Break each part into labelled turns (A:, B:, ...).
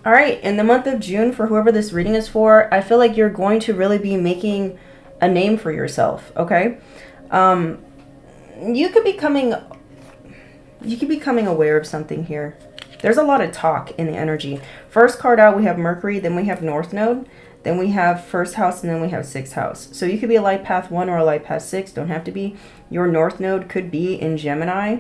A: All right, in the month of June, for whoever this reading is for, I feel like you're going to really be making a name for yourself, okay? You could be becoming aware of something here. There's a lot of talk in the energy. First card out, we have Mercury, then we have North Node, then we have first house, and then we have sixth house. So you could be a light path 1 or a light path 6, don't have to be. Your North Node could be in Gemini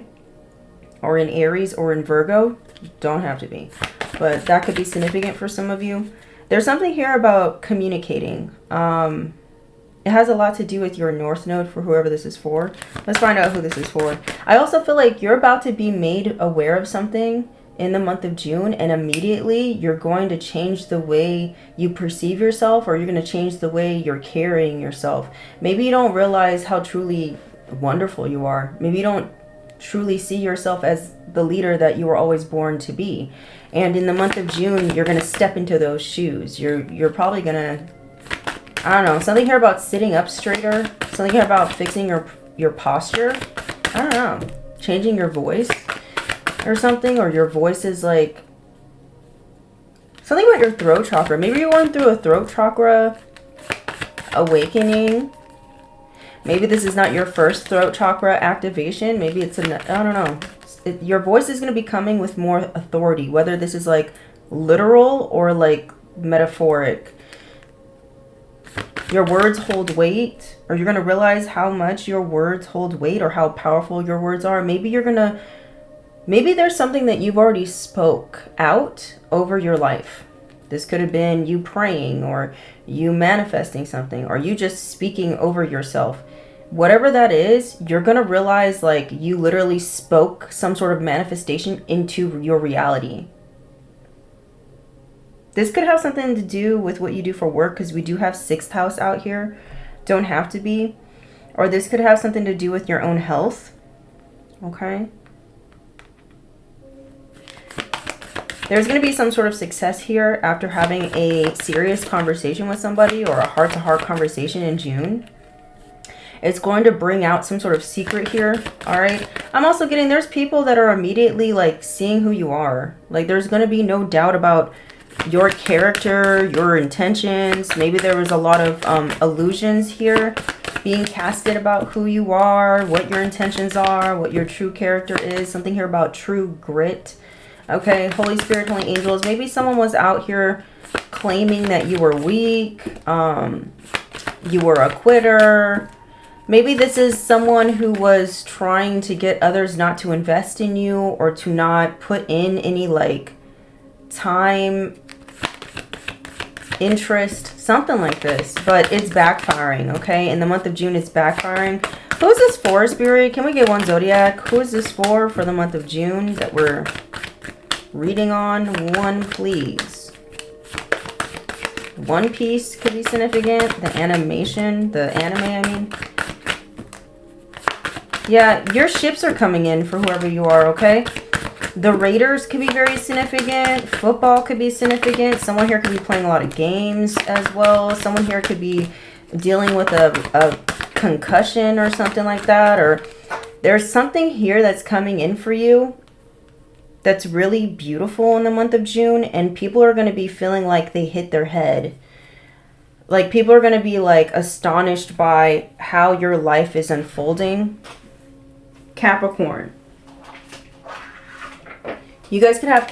A: or in Aries or in Virgo, don't have to be. But that could be significant for some of you. There's something here about communicating. It has a lot to do with your North Node for whoever this is for. Let's find out who this is for. I also feel like you're about to be made aware of something in the month of June, and immediately you're going to change the way you perceive yourself, or you're going to change the way you're carrying yourself. Maybe you don't realize how truly wonderful you are. Maybe you don't truly see yourself as the leader that you were always born to be. And in the month of June, you're going to step into those shoes. You're probably going to, I don't know, something here about sitting up straighter, something here about fixing your posture. I don't know, changing your voice or something, or your voice is like, something about your throat chakra. Maybe you're going through a throat chakra awakening. Maybe this is not your first throat chakra activation. Maybe it's I don't know. Your voice is going to be coming with more authority, whether this is like literal or like metaphoric. Your words hold weight, or you're going to realize how much your words hold weight, or how powerful your words are. Maybe there's something that you've already spoke out over your life. This could have been you praying, or you manifesting something, or you just speaking over yourself. Whatever that is, you're going to realize like you literally spoke some sort of manifestation into your reality. This could have something to do with what you do for work, because we do have sixth house out here. Don't have to be. Or this could have something to do with your own health. Okay. There's going to be some sort of success here after having a serious conversation with somebody, or a heart-to-heart conversation in June. It's going to bring out some sort of secret here. All right. I'm also getting, there's people that are immediately like seeing who you are. Like there's going to be no doubt about your character, your intentions. Maybe there was a lot of illusions here being casted about who you are, what your intentions are, what your true character is. Something here about true grit. Okay, Holy Spirit, Holy Angels. Maybe someone was out here claiming that you were weak, you were a quitter. Maybe this is someone who was trying to get others not to invest in you, or to not put in any like time, interest, something like this. But it's backfiring, okay? In the month of June, it's backfiring. Who is this for, Spirit? Can we get one zodiac? Who is this for the month of June that we're reading on? One, please. One Piece could be significant. The animation, the anime, I mean. Yeah, your ships are coming in for whoever you are, okay? The Raiders could be very significant. Football could be significant. Someone here could be playing a lot of games as well. Someone here could be dealing with a concussion or something like that. Or there's something here that's coming in for you that's really beautiful in the month of June. And people are going to be feeling like they hit their head. Like people are going to be like astonished by how your life is unfolding. Capricorn. You guys could have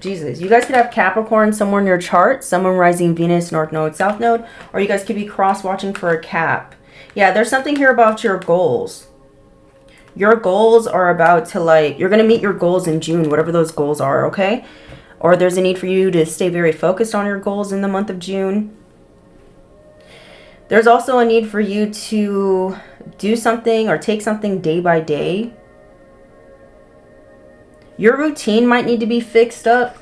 A: you guys could have Capricorn somewhere in your chart, someone rising Venus, North Node, South Node, or you guys could be cross-watching for a Cap. Yeah, there's something here about your goals. Your goals are about to like, you're going to meet your goals in June, whatever those goals are, okay? Or there's a need for you to stay very focused on your goals in the month of June. There's also a need for you to do something or take something day by day. Your routine might need to be fixed up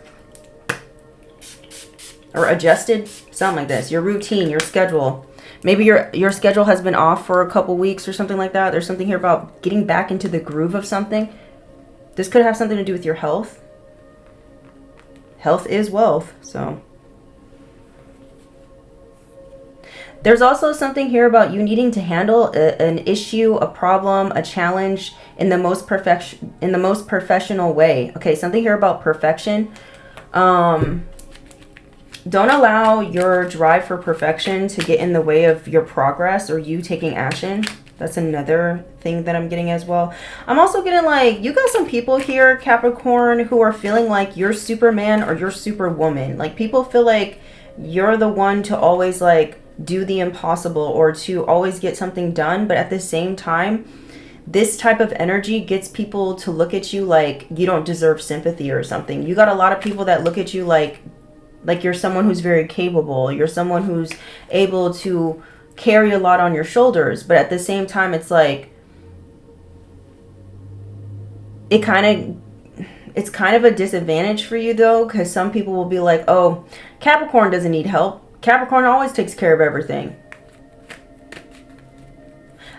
A: or adjusted, something like this. Your routine, your schedule. Maybe your schedule has been off for a couple weeks or something like that. There's something here about getting back into the groove of something. This could have something to do with your health. Health is wealth, so. There's also something here about you needing to handle an issue, a problem, a challenge in the most professional way. Okay, something here about perfection. Don't allow your drive for perfection to get in the way of your progress or you taking action. That's another thing that I'm getting as well. I'm also getting like, you got some people here, Capricorn, who are feeling like you're Superman or you're Superwoman. Like people feel like you're the one to always like do the impossible or to always get something done. But at the same time, this type of energy gets people to look at you like you don't deserve sympathy or something. You got a lot of people that look at you like you're someone who's very capable. You're someone who's able to carry a lot on your shoulders. But at the same time, it's like, it's kind of a disadvantage for you though, because some people will be like, oh, Capricorn doesn't need help. Capricorn always takes care of everything.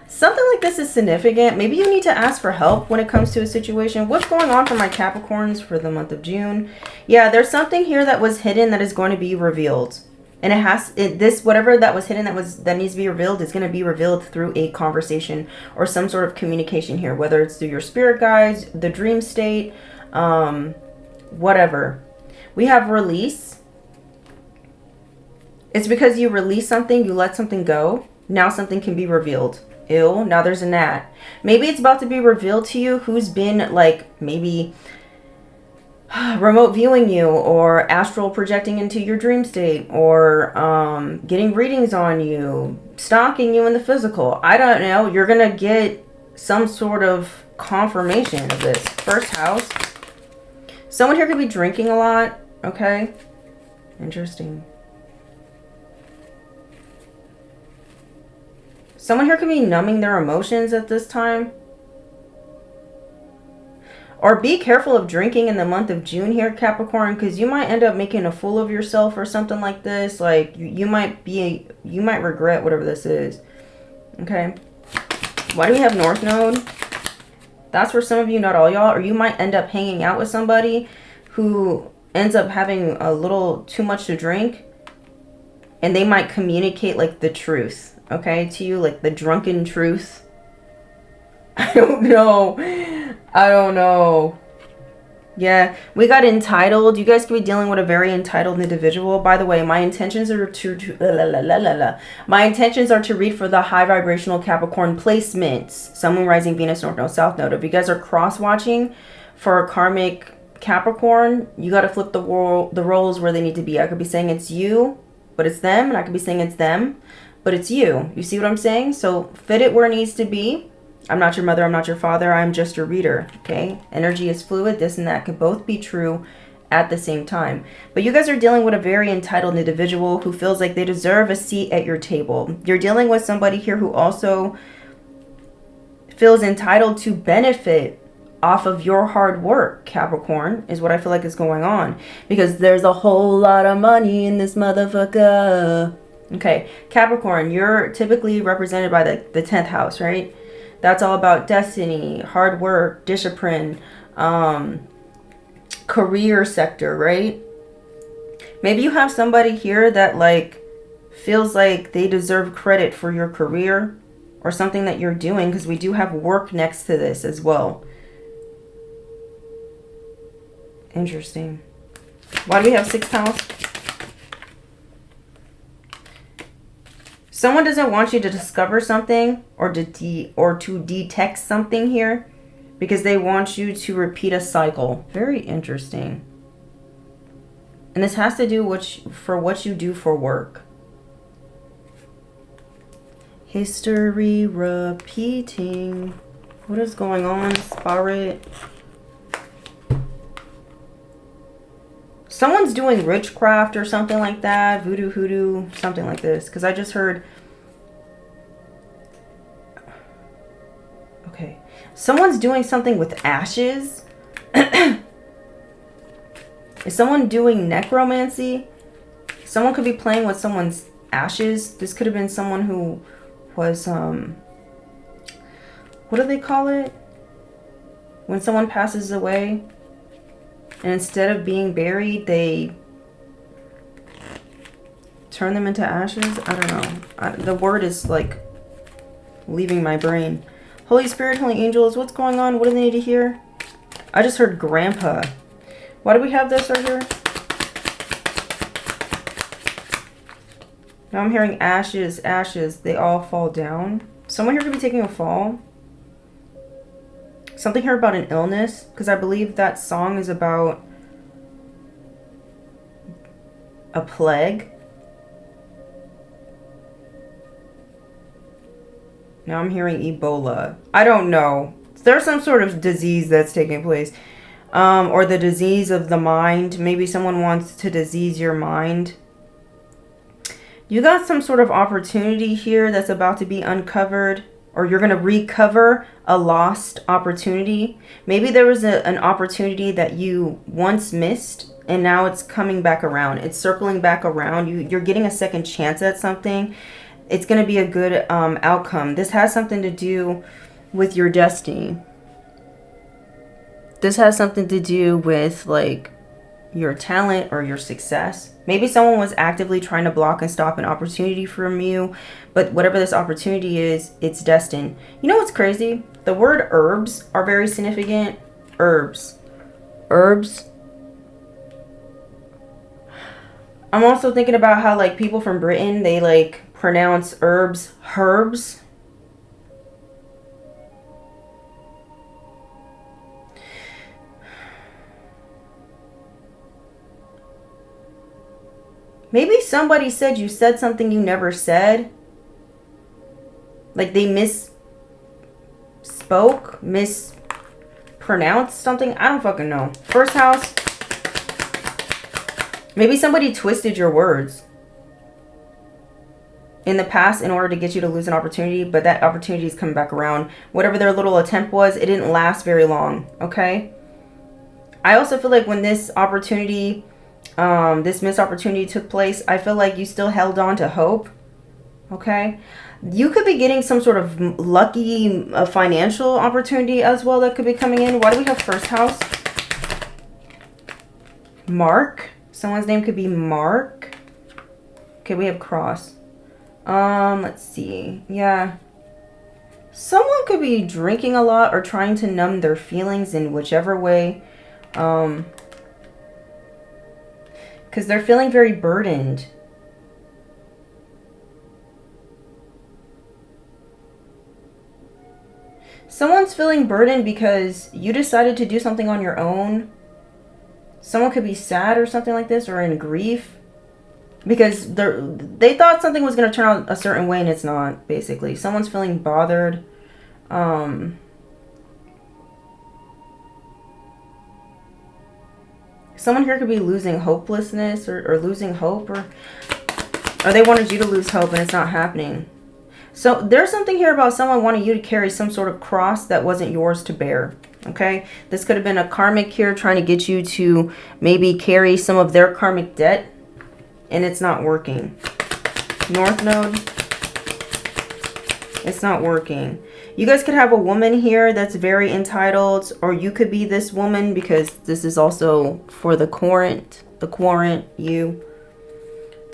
A: Something like this is significant. Maybe you need to ask for help when it comes to a situation. What's going on for my Capricorns for the month of June? Yeah, there's something here that was hidden that is going to be revealed. And whatever that was hidden that needs to be revealed is going to be revealed through a conversation or some sort of communication here, whether it's through your spirit guides, the dream state, whatever. We have release. It's because you release something, you let something go. Now something can be revealed. Ew, now there's a gnat. Maybe it's about to be revealed to you who's been like maybe remote viewing you or astral projecting into your dream state or getting readings on you, stalking you in the physical. I don't know. You're going to get some sort of confirmation of this. First house. Someone here could be drinking a lot. Okay. Interesting. Someone here could be numbing their emotions at this time. Or be careful of drinking in the month of June here, Capricorn, because you might end up making a fool of yourself or something like this. Like, you might regret whatever this is. Okay. Why do we have North Node? That's for some of you, not all y'all. Or you might end up hanging out with somebody who ends up having a little too much to drink. And they might communicate, like, the truth. Okay, to you, like the drunken truth. I don't know. Yeah, we got entitled. You guys could be dealing with a very entitled individual. By the way, my intentions are to read for the high vibrational Capricorn placements. Sun, Moon, Rising, Venus, North Node, South Node. If you guys are cross-watching for a karmic Capricorn, you got to flip the roles where they need to be. I could be saying it's you, but it's them. And I could be saying it's them, but it's you. You see what I'm saying? So fit it where it needs to be. I'm not your mother. I'm not your father. I'm just your reader. Okay. Energy is fluid. This and that could both be true at the same time. But you guys are dealing with a very entitled individual who feels like they deserve a seat at your table. You're dealing with somebody here who also feels entitled to benefit off of your hard work, Capricorn, is what I feel like is going on. Because there's a whole lot of money in this motherfucker. Okay, Capricorn, you're typically represented by the 10th house, right? That's all about destiny, hard work, discipline, career sector, right? Maybe you have somebody here that like feels like they deserve credit for your career or something that you're doing, because we do have work next to this as well. Interesting. Why do we have 6th house? Someone doesn't want you to discover something or to detect something here because they want you to repeat a cycle. Very interesting. And this has to do with what you do for work. History repeating. What is going on, Spirit? Someone's doing witchcraft or something like that. Voodoo, hoodoo, something like this. Because I just heard... Okay. Someone's doing something with ashes. Is someone doing necromancy? Someone could be playing with someone's ashes. This could have been someone who was... what do they call it? When someone passes away... And instead of being buried, they turn them into ashes. I don't know. The word is like leaving my brain. Holy Spirit, Holy Angels, what's going on? What do they need to hear? I just heard Grandpa. Why do we have this right here? Now I'm hearing ashes, ashes. They all fall down. Someone here could be taking a fall. Something here about an illness, because I believe that song is about a plague. Now I'm hearing Ebola. I don't know. There's some sort of disease that's taking place. Or the disease of the mind. Maybe someone wants to disease your mind. You got some sort of opportunity here that's about to be uncovered. Or you're going to recover a lost opportunity. Maybe there was an opportunity that you once missed. And now it's coming back around. It's circling back around. You're getting a second chance at something. It's going to be a good outcome. This has something to do with your destiny. This has something to do with like your talent or your success. Maybe someone was actively trying to block and stop an opportunity from you, but whatever this opportunity is, it's destined. You know what's crazy? The word herbs are very significant. Herbs. Herbs. I'm also thinking about how like people from Britain, they like pronounce herbs herbs. Maybe somebody said you said something you never said. Like they misspoke, mispronounced something. I don't fucking know. First house. Maybe somebody twisted your words in the past in order to get you to lose an opportunity, but that opportunity is coming back around. Whatever their little attempt was, it didn't last very long, okay? I also feel like when this opportunity, this missed opportunity took place, I feel like you still held on to hope, okay? You could be getting some sort of lucky financial opportunity as well that could be coming in. Why do we have first house? Mark. Someone's name could be Mark. Okay, we have cross. Let's see. Yeah. Someone could be drinking a lot or trying to numb their feelings in whichever way. Because they're feeling very burdened. Someone's feeling burdened because you decided to do something on your own. Someone could be sad or something like this, or in grief. Because they thought something was going to turn out a certain way and it's not, basically. Someone's feeling bothered. Someone here could be losing hopelessness or losing hope. Or they wanted you to lose hope and it's not happening. So there's something here about someone wanting you to carry some sort of cross that wasn't yours to bear. Okay, this could have been a karmic here trying to get you to maybe carry some of their karmic debt, and it's not working. North Node, it's not working. You guys could have a woman here that's very entitled, or you could be this woman, because this is also for the querent, you.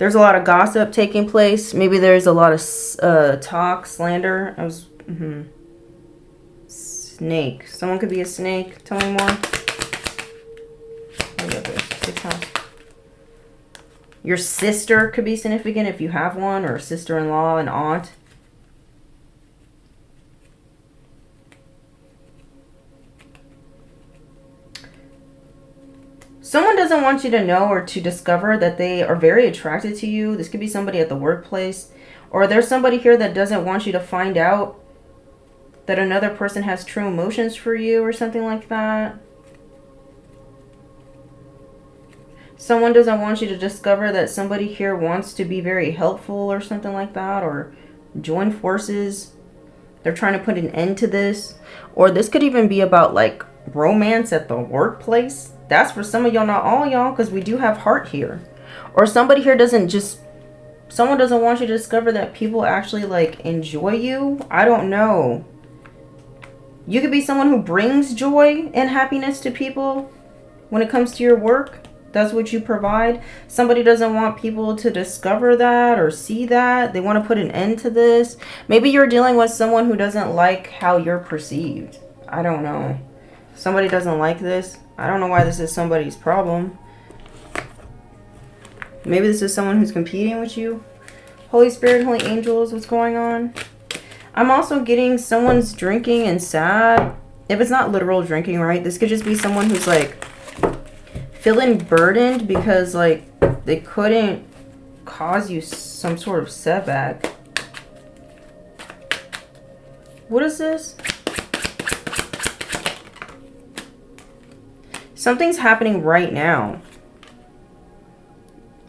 A: There's a lot of gossip taking place. Maybe there's a lot of talk, slander. Snake. Someone could be a snake. Tell me more. Sixth house. Your sister could be significant if you have one, or sister-in-law, an aunt. Someone doesn't want you to know or to discover that they are very attracted to you. This could be somebody at the workplace. Or there's somebody here that doesn't want you to find out that another person has true emotions for you or something like that. Someone doesn't want you to discover that somebody here wants to be very helpful or something like that, or join forces. They're trying to put an end to this. Or this could even be about like romance at the workplace. That's for some of y'all, not all y'all, because we do have heart here. Or somebody here someone doesn't want you to discover that people actually like enjoy you. I don't know. You could be someone who brings joy and happiness to people when it comes to your work. That's what you provide. Somebody doesn't want people to discover that or see that. They want to put an end to this. Maybe you're dealing with someone who doesn't like how you're perceived. I don't know. Somebody doesn't like this. I don't know why this is somebody's problem. Maybe this is someone who's competing with you. Holy Spirit, Holy Angels, what's going on? I'm also getting someone's drinking and sad. If it's not literal drinking, right? This could just be someone who's like feeling burdened because like they couldn't cause you some sort of setback. What is this? Something's happening right now.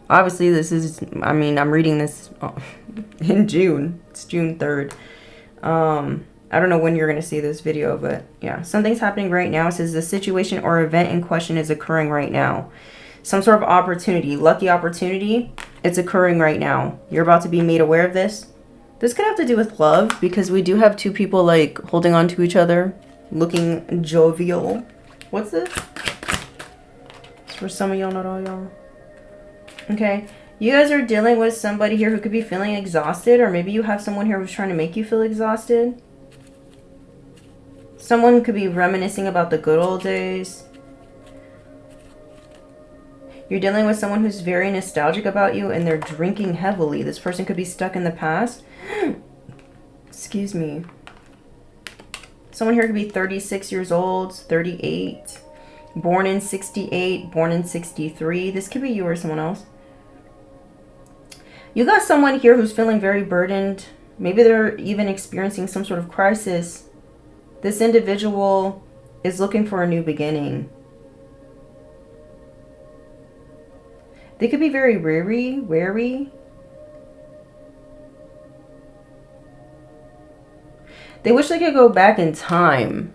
A: Obviously, this is, I mean, I'm reading this in June. It's June 3rd. I don't know when you're going to see this video, but yeah, something's happening right now. It says the situation or event in question is occurring right now. Some sort of opportunity, lucky opportunity, it's occurring right now. You're about to be made aware of this. This could have to do with love because we do have two people like holding on to each other, looking jovial. What's this? It's for some of y'all, not all y'all. Okay, you guys are dealing with somebody here who could be feeling exhausted, or maybe you have someone here who's trying to make you feel exhausted. Someone could be reminiscing about the good old days. You're dealing with someone who's very nostalgic about you and they're drinking heavily. This person could be stuck in the past. Excuse me. Someone here could be 36 years old, 38, born in 68, born in 63. This could be you or someone else. You got someone here who's feeling very burdened. Maybe they're even experiencing some sort of crisis. This individual is looking for a new beginning. They could be very wary. They wish they could go back in time.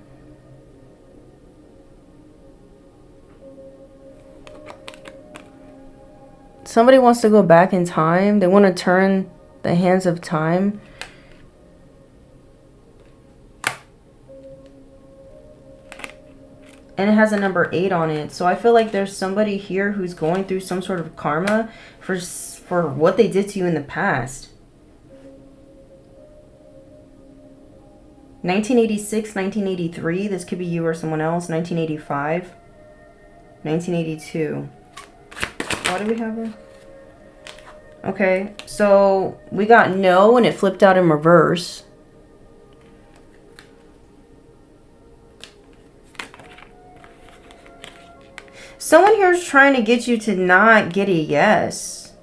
A: Somebody wants to go back in time. They want to turn the hands of time. And it has a number 8 on it. So I feel like there's somebody here who's going through some sort of karma for what they did to you in the past. 1986, 1983. This could be you or someone else. 1985. 1982. Why do we have it? Okay, so we got no and it flipped out in reverse. Someone here is trying to get you to not get a yes.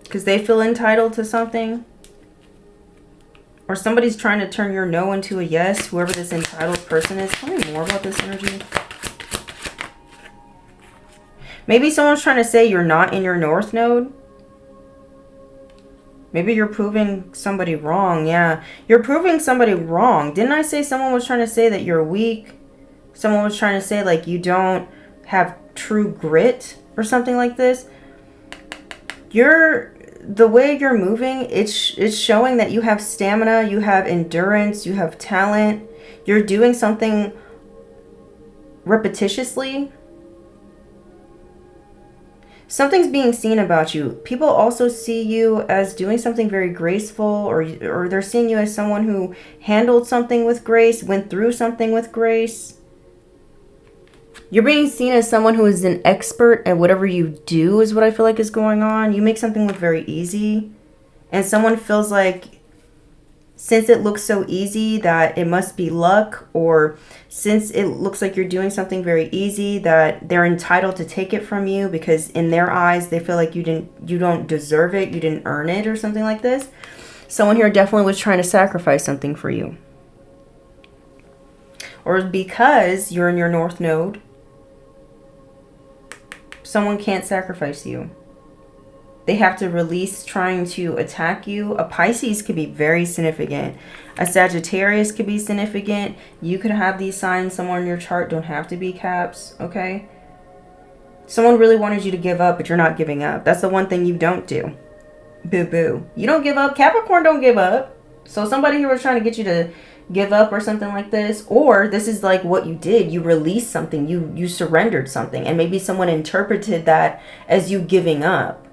A: Because they feel entitled to something. Or somebody's trying to turn your no into a yes, whoever this entitled person is. Tell me more about this energy. Maybe someone's trying to say you're not in your North Node. Maybe you're proving somebody wrong. Yeah, you're proving somebody wrong. Didn't I say someone was trying to say that you're weak? Someone was trying to say like you don't have true grit or something like this. The way you're moving, it's showing that you have stamina, you have endurance, you have talent. You're doing something repetitiously. Something's being seen about you. People also see you as doing something very graceful, or they're seeing you as someone who handled something with grace, went through something with grace. You're being seen as someone who is an expert at whatever you do is what I feel like is going on. You make something look very easy. And someone feels like since it looks so easy that it must be luck, or since it looks like you're doing something very easy that they're entitled to take it from you because in their eyes they feel like you don't deserve it, you didn't earn it or something like this. Someone here definitely was trying to sacrifice something for you. Or because you're in your North Node, someone can't sacrifice you. They have to release trying to attack you. A Pisces could be very significant. A Sagittarius could be significant. You could have these signs somewhere in your chart. Don't have to be Caps, okay? Someone really wanted you to give up, but you're not giving up. That's the one thing you don't do. Boo-boo. You don't give up. Capricorn don't give up. So somebody here was trying to get you to give up or something like this, or this is like what you did. You released something. You surrendered something, and maybe someone interpreted that as you giving up.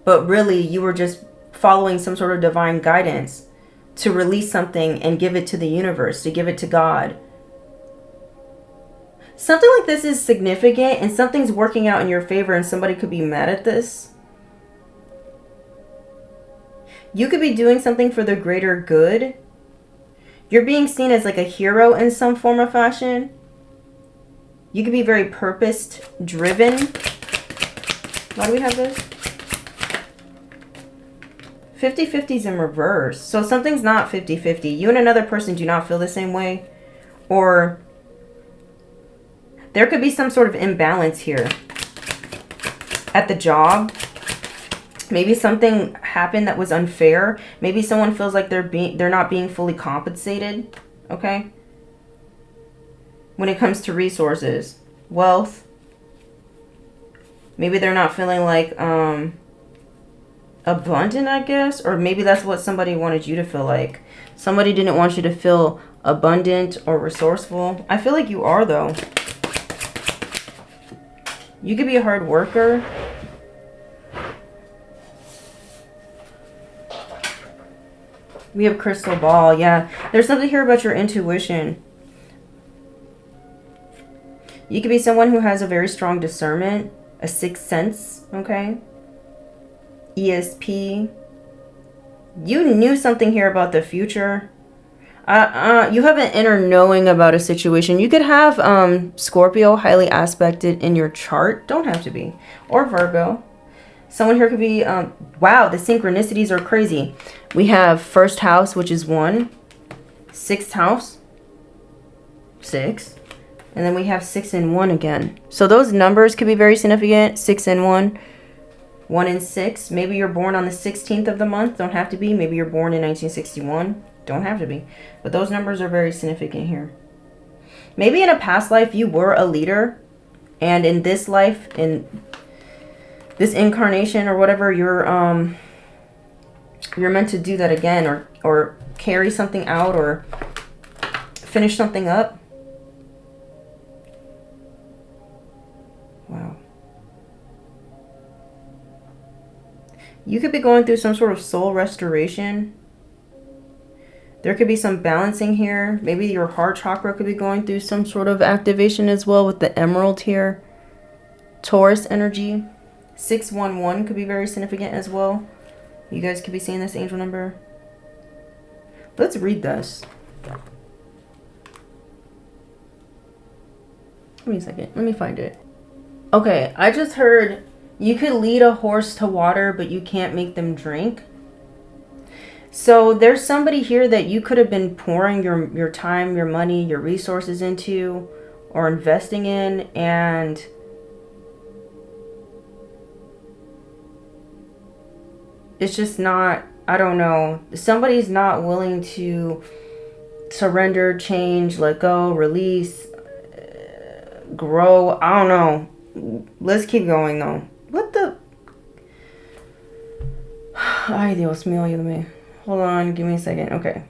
A: But really, you were just following some sort of divine guidance to release something and give it to the universe, to give it to God. Something like this is significant and something's working out in your favor and somebody could be mad at this. You could be doing something for the greater good. You're being seen as like a hero in some form or fashion. You could be very purpose driven. Why do we have this? 50-50 is in reverse. So something's not 50-50. You and another person do not feel the same way. Or there could be some sort of imbalance here. At the job, maybe something happened that was unfair. Maybe someone feels like they're not being fully compensated. Okay? When it comes to resources, wealth, maybe they're not feeling like abundant, I guess, or maybe that's what somebody wanted you to feel like. Somebody didn't want you to feel abundant or resourceful. I feel like you are, though. You could be a hard worker. We have crystal ball. Yeah, there's something here about your intuition. You could be someone who has a very strong discernment, a sixth sense, okay? ESP. You knew something here about the future. You have an inner knowing about a situation. You could have Scorpio highly aspected in your chart. Don't have to be. Or Virgo. Someone here could be, wow, the synchronicities are crazy. We have first house, which is 1. Sixth house, 6. And then we have 6 and 1 again. So those numbers could be very significant. 6 and 1. 1 and 6. Maybe you're born on the 16th of the month. Don't have to be. Maybe you're born in 1961. Don't have to be. But those numbers are very significant here. Maybe in a past life you were a leader. And in this life, in this incarnation or whatever, you're meant to do that again. Or carry something out or finish something up. Wow. You could be going through some sort of soul restoration. There could be some balancing here. Maybe your heart chakra could be going through some sort of activation as well with the emerald here. Taurus energy. 611 could be very significant as well. You guys could be seeing this angel number. Let's read this. Give me a second. Let me find it. Okay, I just heard you could lead a horse to water, but you can't make them drink. So there's somebody here that you could have been pouring your time, your money, your resources into or investing in, and it's just not, I don't know. Somebody's not willing to surrender, change, let go, release, grow. I don't know. Let's keep going though. What the? Ay, Dios mío, ayúdame. Hold on, give me a second. Okay.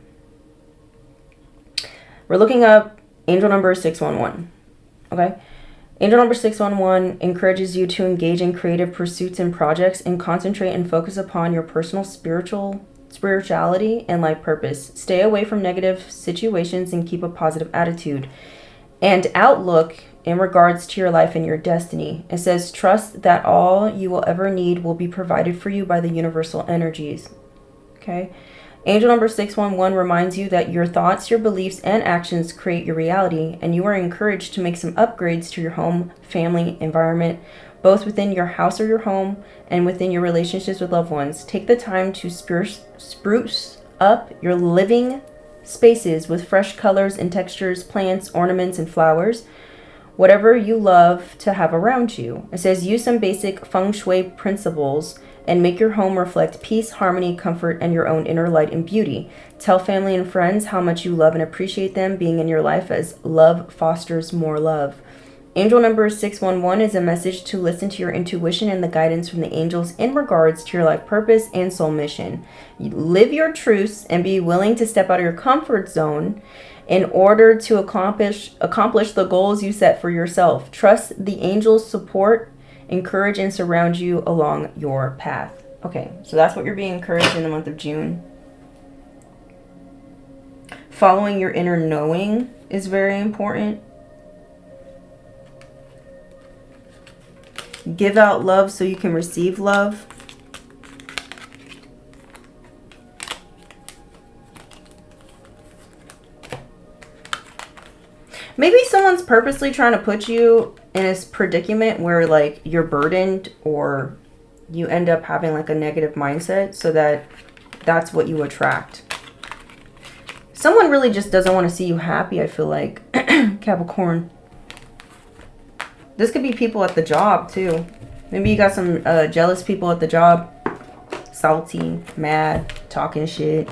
A: We're looking up angel number 611. Okay. Angel number 611 encourages you to engage in creative pursuits and projects and concentrate and focus upon your personal spirituality and life purpose. Stay away from negative situations and keep a positive attitude and outlook in regards to your life and your destiny. It says, trust that all you will ever need will be provided for you by the universal energies. Okay. Angel number 611 reminds you that your thoughts, your beliefs, and actions create your reality, and you are encouraged to make some upgrades to your home, family, environment, both within your house or your home and within your relationships with loved ones. Take the time to spruce up your living spaces with fresh colors and textures, plants, ornaments, and flowers. Whatever you love to have around you. It says use some basic feng shui principles and make your home reflect peace, harmony, comfort, and your own inner light and beauty. Tell family and friends how much you love and appreciate them being in your life, as love fosters more love. Angel number 611 is a message to listen to your intuition and the guidance from the angels in regards to your life purpose and soul mission. Live your truths and be willing to step out of your comfort zone in order to accomplish the goals you set for yourself. Trust the angels' support, encourage, and surround you along your path. Okay, so that's what you're being encouraged in the month of June. Following your inner knowing is very important. Give out love so you can receive love. Maybe someone's purposely trying to put you in this predicament where like you're burdened, or you end up having like a negative mindset, so that that's what you attract. Someone really just doesn't want to see you happy, I feel like. Capricorn. This could be people at the job too. Maybe you got some jealous people at the job. Salty, mad, talking shit.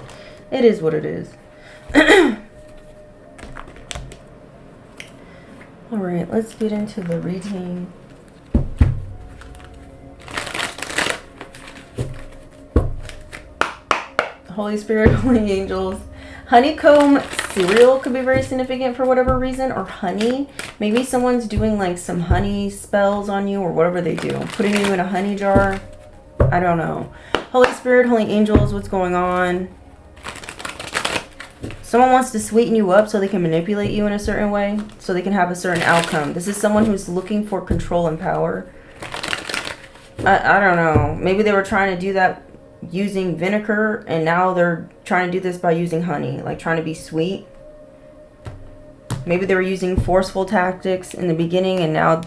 A: It is what it is. Alright, let's get into the reading. Holy Spirit, Holy Angels. Honeycomb cereal could be very significant for whatever reason, or honey. Maybe someone's doing like some honey spells on you, or whatever they do. Putting you in a honey jar. I don't know. Holy Spirit, Holy Angels, what's going on? Someone wants to sweeten you up so they can manipulate you in a certain way, so they can have a certain outcome. This is someone who's looking for control and power. I don't know. Maybe they were trying to do that using vinegar, and now they're trying to do this by using honey, like trying to be sweet. Maybe they were using forceful tactics in the beginning, and now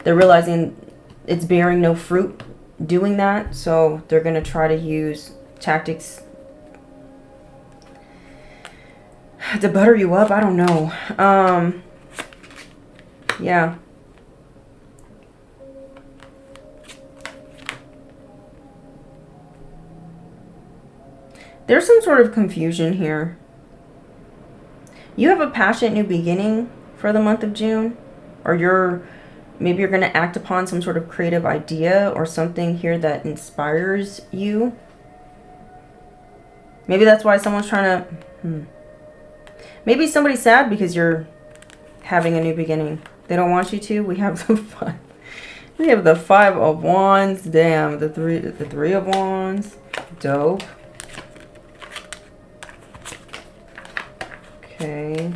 A: they're realizing it's bearing no fruit doing that, so they're going to try to use tactics to butter you up. I don't know. Yeah. There's some sort of confusion here. You have a passionate new beginning for the month of June, or maybe you're going to act upon some sort of creative idea or something here that inspires you. Maybe that's why someone's trying to... Maybe somebody's sad because you're having a new beginning. They don't want you to. We have the five. We have the 5 of Wands. Damn, the three of Wands. Dope. Okay.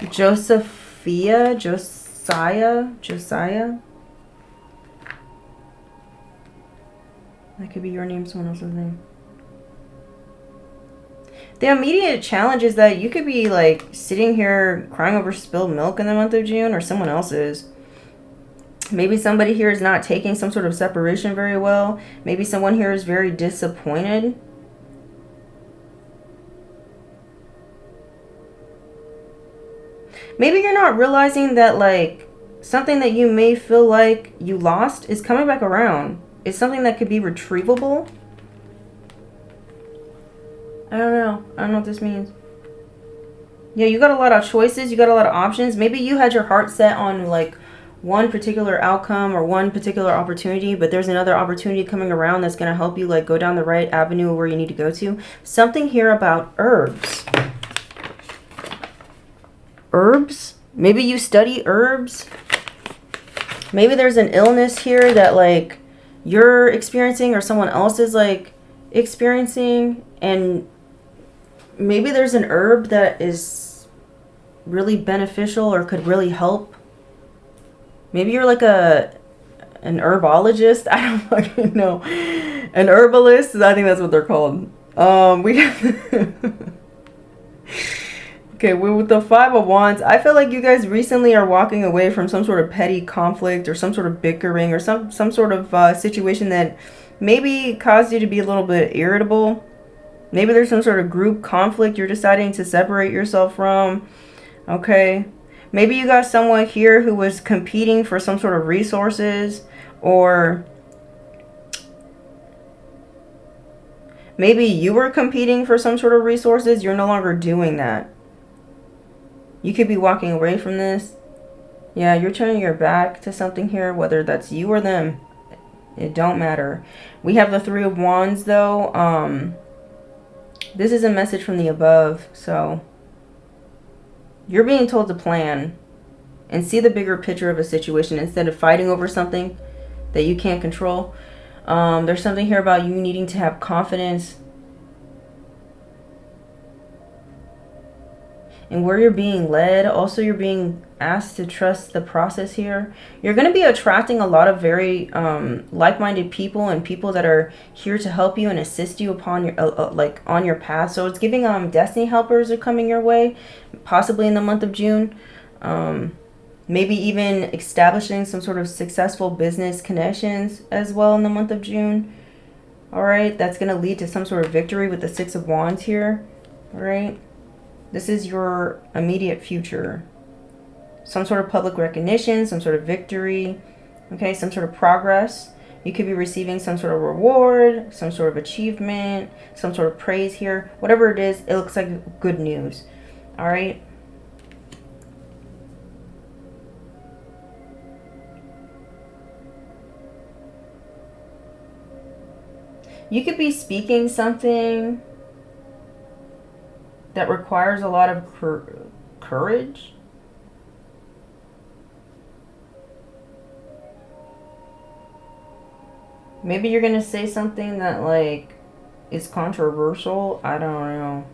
A: Josiah. That could be your name, someone else's name. The immediate challenge is that you could be like sitting here crying over spilled milk in the month of June, or someone else is. Maybe somebody here is not taking some sort of separation very well. Maybe someone here is very disappointed. Maybe you're not realizing that like something that you may feel like you lost is coming back around. It's something that could be retrievable. I don't know. I don't know what this means. Yeah, you got a lot of choices. You got a lot of options. Maybe you had your heart set on like one particular outcome or one particular opportunity, but there's another opportunity coming around that's going to help you like go down the right avenue where you need to go to. Something here about herbs. Herbs? Maybe you study herbs. Maybe there's an illness here that like you're experiencing or someone else is like experiencing, and maybe there's an herb that is really beneficial or could really help. Maybe you're like an herbologist. I don't fucking know. An herbalist. I think that's what they're called. Okay, with the 5 of Wands, I feel like you guys recently are walking away from some sort of petty conflict or some sort of bickering or some sort of situation that maybe caused you to be a little bit irritable. Maybe there's some sort of group conflict you're deciding to separate yourself from. Okay. Maybe you got someone here who was competing for some sort of resources, or maybe you were competing for some sort of resources. You're no longer doing that. You could be walking away from this. Yeah, you're turning your back to something here, whether that's you or them. It don't matter. We have the 3 of Wands though. This is a message from the above, so you're being told to plan and see the bigger picture of a situation instead of fighting over something that you can't control. There's something here about you needing to have confidence and where you're being led. Also, you're being asked to trust the process here. You're going to be attracting a lot of very like-minded people and people that are here to help you and assist you upon your like on your path. So it's giving destiny helpers are coming your way, possibly in the month of June. Maybe even establishing some sort of successful business connections as well in the month of June. All right, that's going to lead to some sort of victory with the Six of Wands here. All right, this is your immediate future. Some sort of public recognition, some sort of victory, okay, some sort of progress. You could be receiving some sort of reward, some sort of achievement, some sort of praise here. Whatever it is, it looks like good news. All right. You could be speaking something that requires a lot of courage. Maybe you're going to say something that, like, is controversial. I don't know.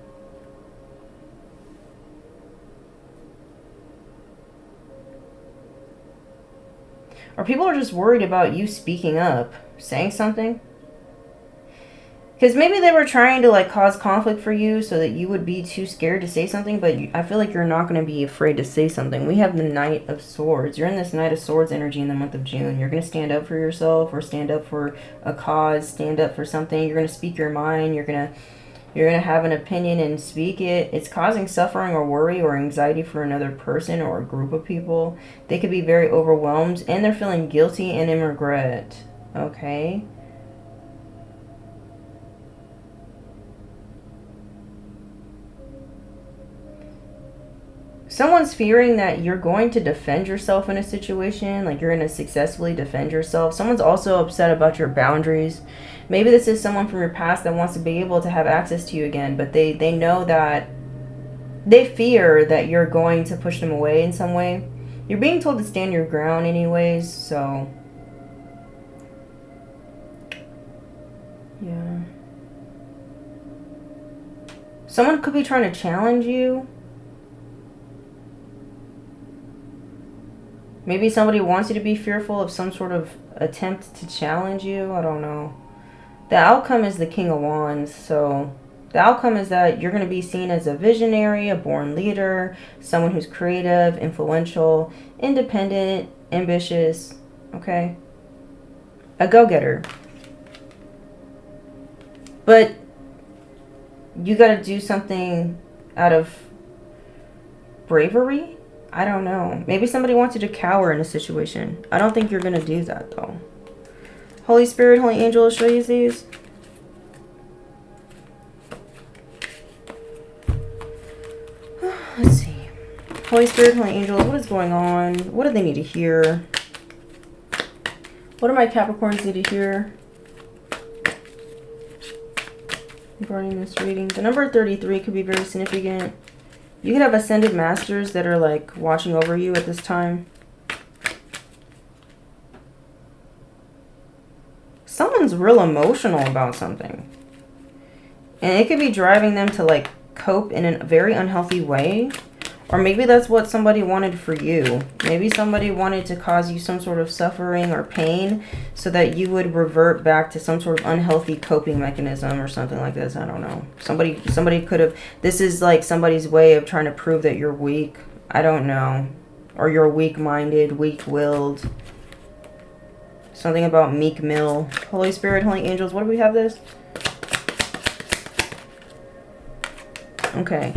A: Or people are just worried about you speaking up, saying something. Because maybe they were trying to, like, cause conflict for you so that you would be too scared to say something. But I feel like you're not going to be afraid to say something. We have the Knight of Swords. You're in this Knight of Swords energy in the month of June. You're going to stand up for yourself or stand up for a cause. Stand up for something. You're going to speak your mind. You're going to have an opinion and speak it. It's causing suffering or worry or anxiety for another person or a group of people. They could be very overwhelmed. And they're feeling guilty and in regret. Okay? Someone's fearing that you're going to defend yourself in a situation, like you're going to successfully defend yourself. Someone's also upset about your boundaries. Maybe this is someone from your past that wants to be able to have access to you again, but they know that they fear that you're going to push them away in some way. You're being told to stand your ground anyways, so yeah. Someone could be trying to challenge you. Maybe somebody wants you to be fearful of some sort of attempt to challenge you. I don't know. The outcome is the King of Wands. So the outcome is that you're going to be seen as a visionary, a born leader, someone who's creative, influential, independent, ambitious. Okay? A go-getter. But you got to do something out of bravery. I don't know. Maybe somebody wants you to cower in a situation. I don't think you're going to do that, though. Holy Spirit, Holy Angel, will show you these. Let's see. Holy Spirit, Holy Angels, what is going on? What do they need to hear? What do my Capricorns need to hear regarding this reading? The number 33 could be very significant. You could have ascended masters that are like watching over you at this time. Someone's real emotional about something. And it could be driving them to like cope in a very unhealthy way. Or maybe that's what somebody wanted for you. Maybe somebody wanted to cause you some sort of suffering or pain so that you would revert back to some sort of unhealthy coping mechanism or something like this. I don't know. Somebody could have... This is like somebody's way of trying to prove that you're weak. I don't know. Or you're weak-minded, weak-willed. Something about Meek Mill. Holy Spirit, Holy Angels, what do we have this? Okay.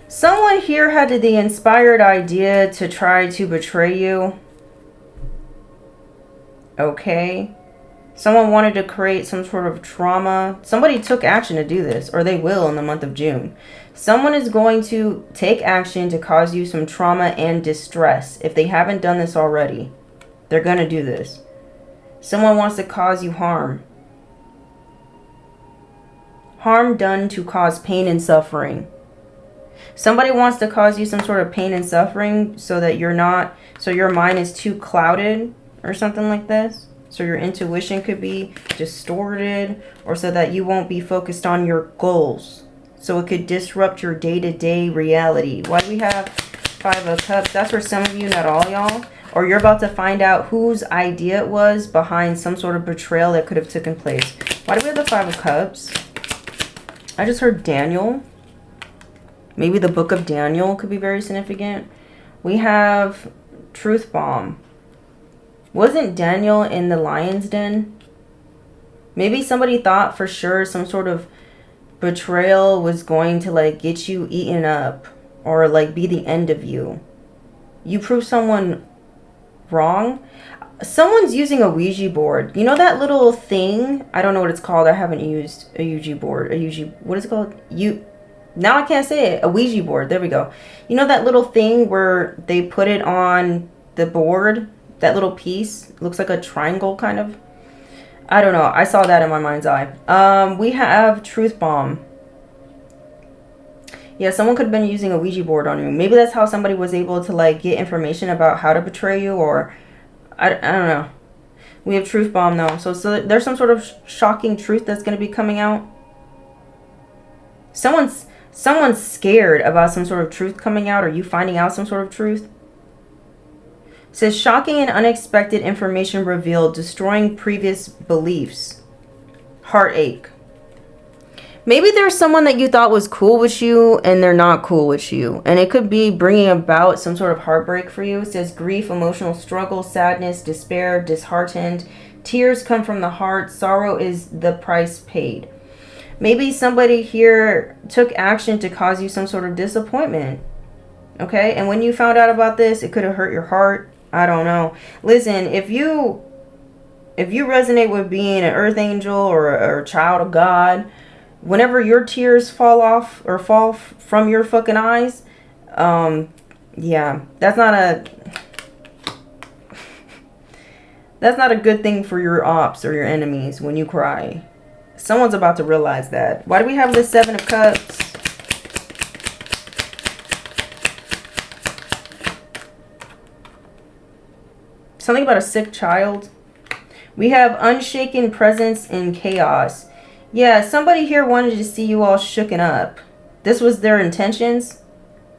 A: Someone here had the inspired idea to try to betray you. Okay. Someone wanted to create some sort of trauma. Somebody took action to do this, or they will in the month of June. Someone is going to take action to cause you some trauma and distress. If they haven't done this already, they're going to do this. Someone wants to cause you harm. Harm done to cause pain and suffering. Somebody wants to cause you some sort of pain and suffering so that you're not, so your mind is too clouded or something like this. So your intuition could be distorted, or so that you won't be focused on your goals. So it could disrupt your day-to-day reality. Why do we have 5 of Cups? That's for some of you, not all y'all. Or you're about to find out whose idea it was behind some sort of betrayal that could have taken place. Why do we have the 5 of Cups? I just heard Daniel. Maybe the book of Daniel could be very significant. We have Truth Bomb. Wasn't Daniel in the lion's den? Maybe somebody thought for sure some sort of betrayal was going to like get you eaten up or like be the end of you. You prove someone wrong. Someone's using a Ouija board. You know that little thing? I don't know what it's called. I haven't used a Ouija board. What is it called? Now I can't say it. A Ouija board. There we go. You know that little thing where they put it on the board? That little piece? It looks like a triangle kind of. I don't know. I saw that in my mind's eye. We have Truth Bomb. Yeah, someone could have been using a Ouija board on you. Maybe that's how somebody was able to like get information about how to betray you, or I don't know. We have Truth Bomb though. So there's some sort of shocking truth that's going to be coming out. Someone's scared about some sort of truth coming out, or you finding out some sort of truth. It says shocking and unexpected information revealed, destroying previous beliefs. Heartache. Maybe there's someone that you thought was cool with you and they're not cool with you. And it could be bringing about some sort of heartbreak for you. It says grief, emotional struggle, sadness, despair, disheartened. Tears come from the heart. Sorrow is the price paid. Maybe somebody here took action to cause you some sort of disappointment. Okay? And when you found out about this, it could have hurt your heart. I don't know. Listen, if you resonate with being an earth angel or a child of God, whenever your tears fall off or fall from your fucking eyes, yeah, that's not a good thing for your ops or your enemies when you cry. Someone's about to realize that. Why do we have the 7 of Cups? Something about a sick child. We have unshaken presence in chaos. Yeah, somebody here wanted to see you all shooken up. This was their intentions.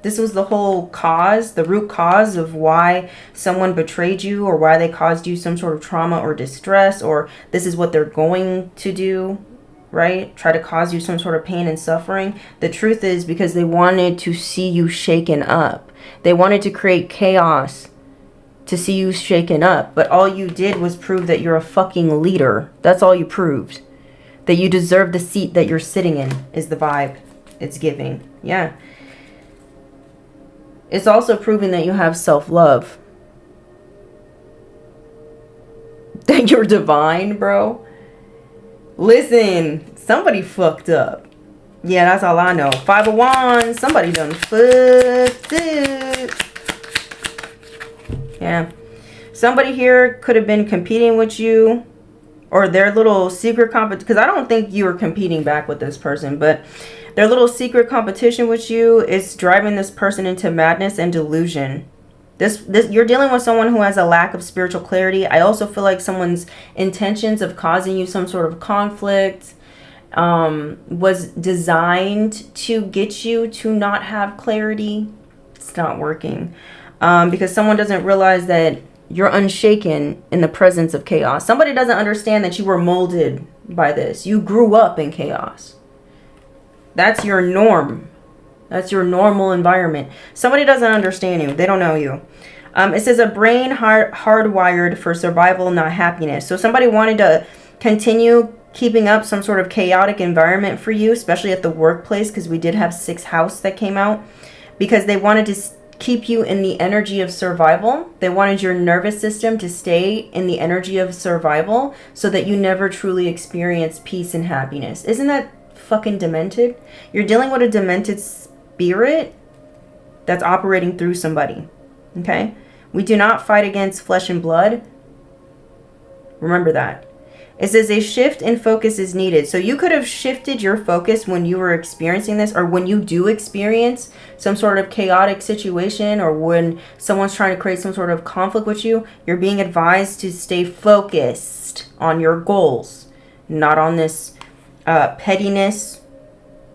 A: This was the whole cause, the root cause of why someone betrayed you or why they caused you some sort of trauma or distress, or this is what they're going to do, right? Try to cause you some sort of pain and suffering. The truth is because they wanted to see you shaken up. They wanted to create chaos to see you shaken up. But all you did was prove that you're a fucking leader. That's all you proved. That you deserve the seat that you're sitting in is the vibe it's giving. Yeah. It's also proving that you have self-love. That you're divine, bro. Listen, somebody fucked up. Yeah, that's all I know. 5 of Wands. Somebody done fucked up. Yeah. Somebody here could have been competing with you. Or their little secret competition. Because I don't think you were competing back with this person. But their little secret competition with you is driving this person into madness and delusion. You're dealing with someone who has a lack of spiritual clarity. I also feel like someone's intentions of causing you some sort of conflict was designed to get you to not have clarity. It's not working. Because someone doesn't realize that you're unshaken in the presence of chaos. Somebody doesn't understand that you were molded by this. You grew up in chaos. That's your norm. That's your normal environment. Somebody doesn't understand you. They don't know you. It says a brain hardwired for survival, not happiness. So somebody wanted to continue keeping up some sort of chaotic environment for you, especially at the workplace, because we did have 6th house that came out, because they wanted to keep you in the energy of survival. They wanted your nervous system to stay in the energy of survival so that you never truly experience peace and happiness. Isn't that fucking demented? You're dealing with a demented spirit that's operating through somebody. Okay? We do not fight against flesh and blood. Remember that. It says a shift in focus is needed. So you could have shifted your focus when you were experiencing this, or when you do experience some sort of chaotic situation, or when someone's trying to create some sort of conflict with you. You're being advised to stay focused on your goals, not on this pettiness,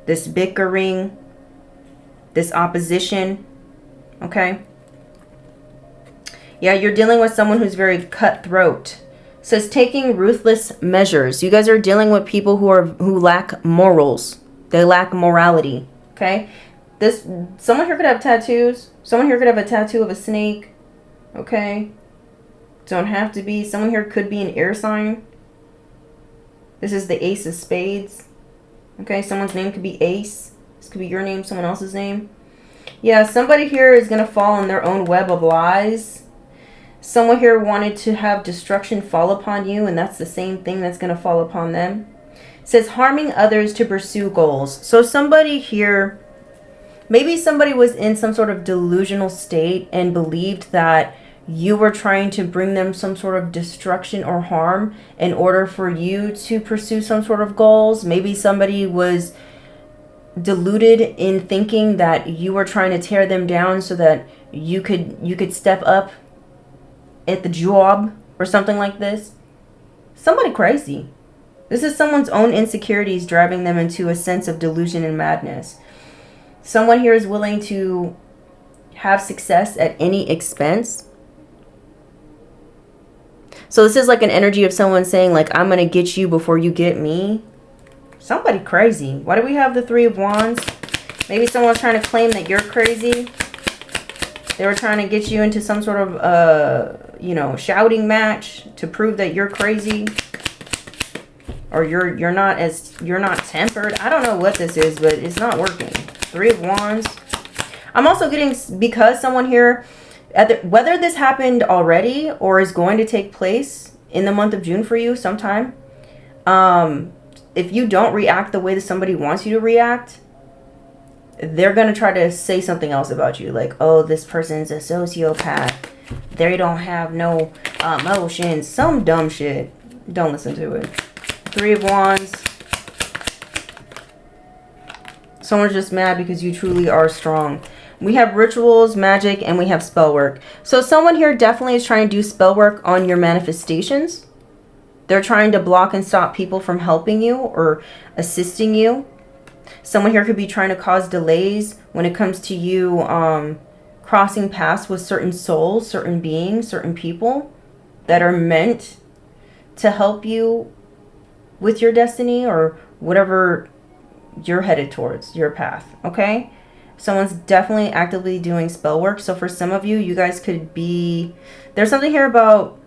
A: this bickering, this opposition, okay? Yeah, you're dealing with someone who's very cutthroat. It says taking ruthless measures. You guys are dealing with people who lack morals. They lack morality, okay? Someone here could have tattoos. Someone here could have a tattoo of a snake, okay? Don't have to be. Someone here could be an air sign. This is the Ace of Spades, okay? Someone's name could be Ace. This could be your name, someone else's name. Yeah, somebody here is going to fall in their own web of lies. Someone here wanted to have destruction fall upon you, and that's the same thing that's going to fall upon them. It says harming others to pursue goals. So somebody here, maybe somebody was in some sort of delusional state and believed that you were trying to bring them some sort of destruction or harm in order for you to pursue some sort of goals. Maybe somebody was deluded in thinking that you were trying to tear them down so that you could step up at the job or something like this. Somebody crazy. This is someone's own insecurities driving them into a sense of delusion and madness. Someone here is willing to have success at any expense. So this is like an energy of someone saying, like, I'm going to get you before you get me. Somebody crazy. Why do we have the Three of Wands? Maybe someone's trying to claim that you're crazy. They were trying to get you into some sort of, shouting match to prove that you're crazy. Or you're not tempered. I don't know what this is, but it's not working. Three of Wands. I'm also getting, because someone here, whether this happened already or is going to take place in the month of June for you sometime, if you don't react the way that somebody wants you to react, they're going to try to say something else about you. Like, oh, this person's a sociopath. They don't have no emotions. Some dumb shit. Don't listen to it. Three of Wands. Someone's just mad because you truly are strong. We have rituals, magic, and we have spell work. So someone here definitely is trying to do spell work on your manifestations. They're trying to block and stop people from helping you or assisting you. Someone here could be trying to cause delays when it comes to you crossing paths with certain souls, certain beings, certain people that are meant to help you with your destiny or whatever you're headed towards, your path, okay? Someone's definitely actively doing spell work. So for some of you, you guys could be... There's something here about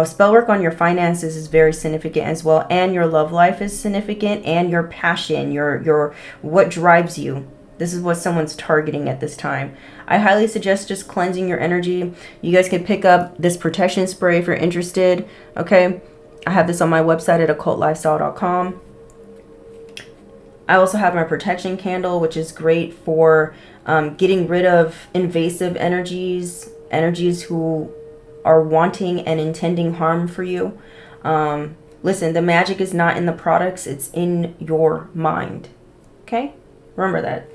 A: spell work on your finances is very significant as well. And your love life is significant. And your passion, your what drives you. This is what someone's targeting at this time. I highly suggest just cleansing your energy. You guys can pick up this protection spray if you're interested. Okay. I have this on my website at occultlifestyle.com. I also have my protection candle, which is great for getting rid of invasive energies who are wanting and intending harm for you. Listen, the magic is not in the products, it's in your mind. Okay? Remember that.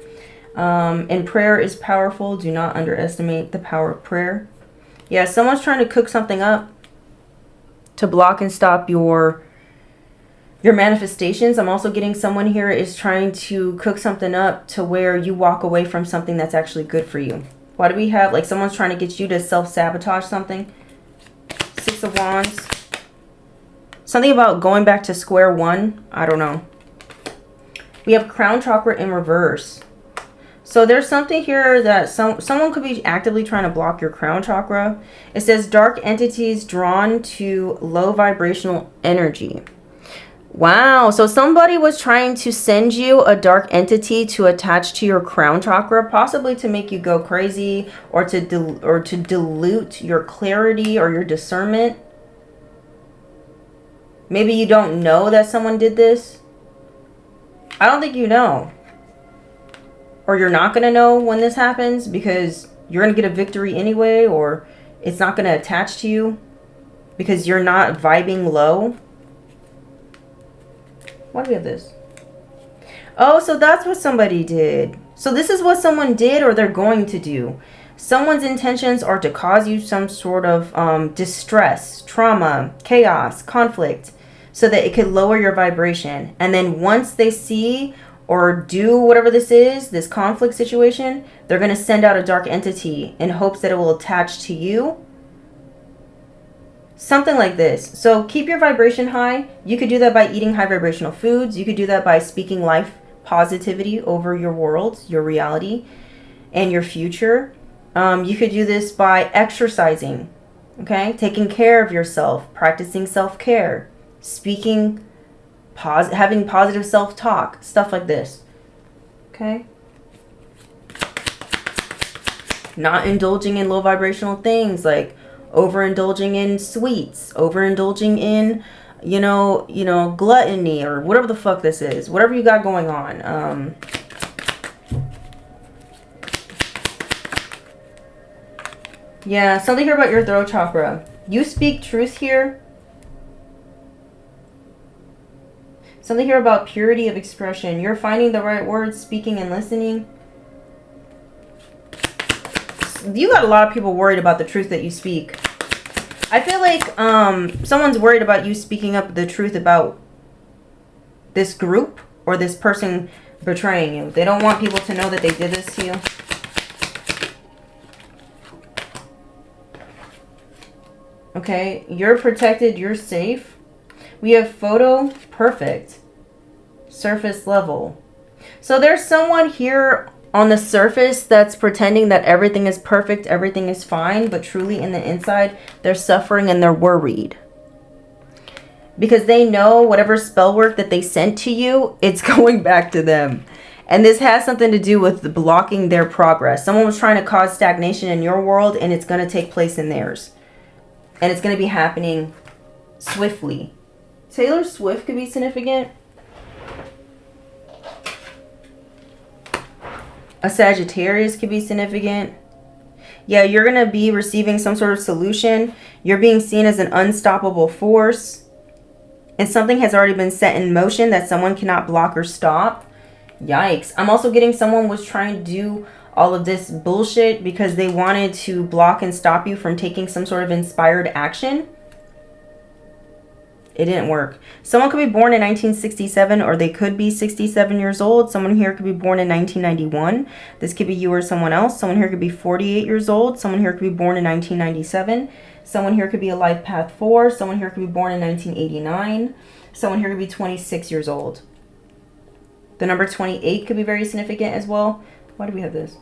A: And prayer is powerful. Do not underestimate the power of prayer. Yeah, someone's trying to cook something up to block and stop your manifestations. I'm also getting someone here is trying to cook something up to where you walk away from something that's actually good for you. Why do we have, like, someone's trying to get you to self-sabotage something? Six of Wands. Something about going back to square one. I don't know. We have crown chakra in reverse. So there's something here that someone could be actively trying to block your crown chakra. It says dark entities drawn to low vibrational energy. Wow, so somebody was trying to send you a dark entity to attach to your crown chakra, possibly to make you go crazy or to dilute your clarity or your discernment. Maybe you don't know that someone did this. I don't think you know. Or you're not going to know when this happens because you're going to get a victory anyway, or it's not going to attach to you because you're not vibing low. Why do we have this? Oh, so that's what somebody did. So this is what someone did or they're going to do. Someone's intentions are to cause you some sort of distress, trauma, chaos, conflict, so that it could lower your vibration. And then once they see or do whatever this is, this conflict situation, they're going to send out a dark entity in hopes that it will attach to you. Something like this. So keep your vibration high. You could do that by eating high vibrational foods. You could do that by speaking life positivity over your world, your reality, and your future. You could do this by exercising, okay? Taking care of yourself, practicing self-care, speaking, having positive self-talk, stuff like this, okay? Not indulging in low vibrational things like overindulging in sweets, overindulging in, you know, gluttony or whatever the fuck this is, whatever you got going on. Yeah, something here about your throat chakra. You speak truth here. Something here about purity of expression. You're finding the right words, speaking and listening. You got a lot of people worried about the truth that you speak. I feel like someone's worried about you speaking up the truth about this group or this person betraying you. They don't want people to know that they did this to you. Okay, you're protected, you're safe. We have photo, perfect. Surface level. So there's someone here on the surface that's pretending that everything is perfect, everything is fine, but truly in the inside, they're suffering and they're worried. Because they know whatever spell work that they sent to you, it's going back to them. And this has something to do with blocking their progress. Someone was trying to cause stagnation in your world and it's going to take place in theirs. And it's going to be happening swiftly. Taylor Swift could be significant. A Sagittarius could be significant. Yeah, you're going to be receiving some sort of solution. You're being seen as an unstoppable force. And something has already been set in motion that someone cannot block or stop. Yikes. I'm also getting someone was trying to do all of this bullshit because they wanted to block and stop you from taking some sort of inspired action. It didn't work. Someone could be born in 1967 or they could be 67 years old. Someone here could be born in 1991. This could be you or someone else. Someone here could be 48 years old. Someone here could be born in 1997. Someone here could be a life path 4. Someone here could be born in 1989. Someone here could be 26 years old. The number 28 could be very significant as well. Why do we have this?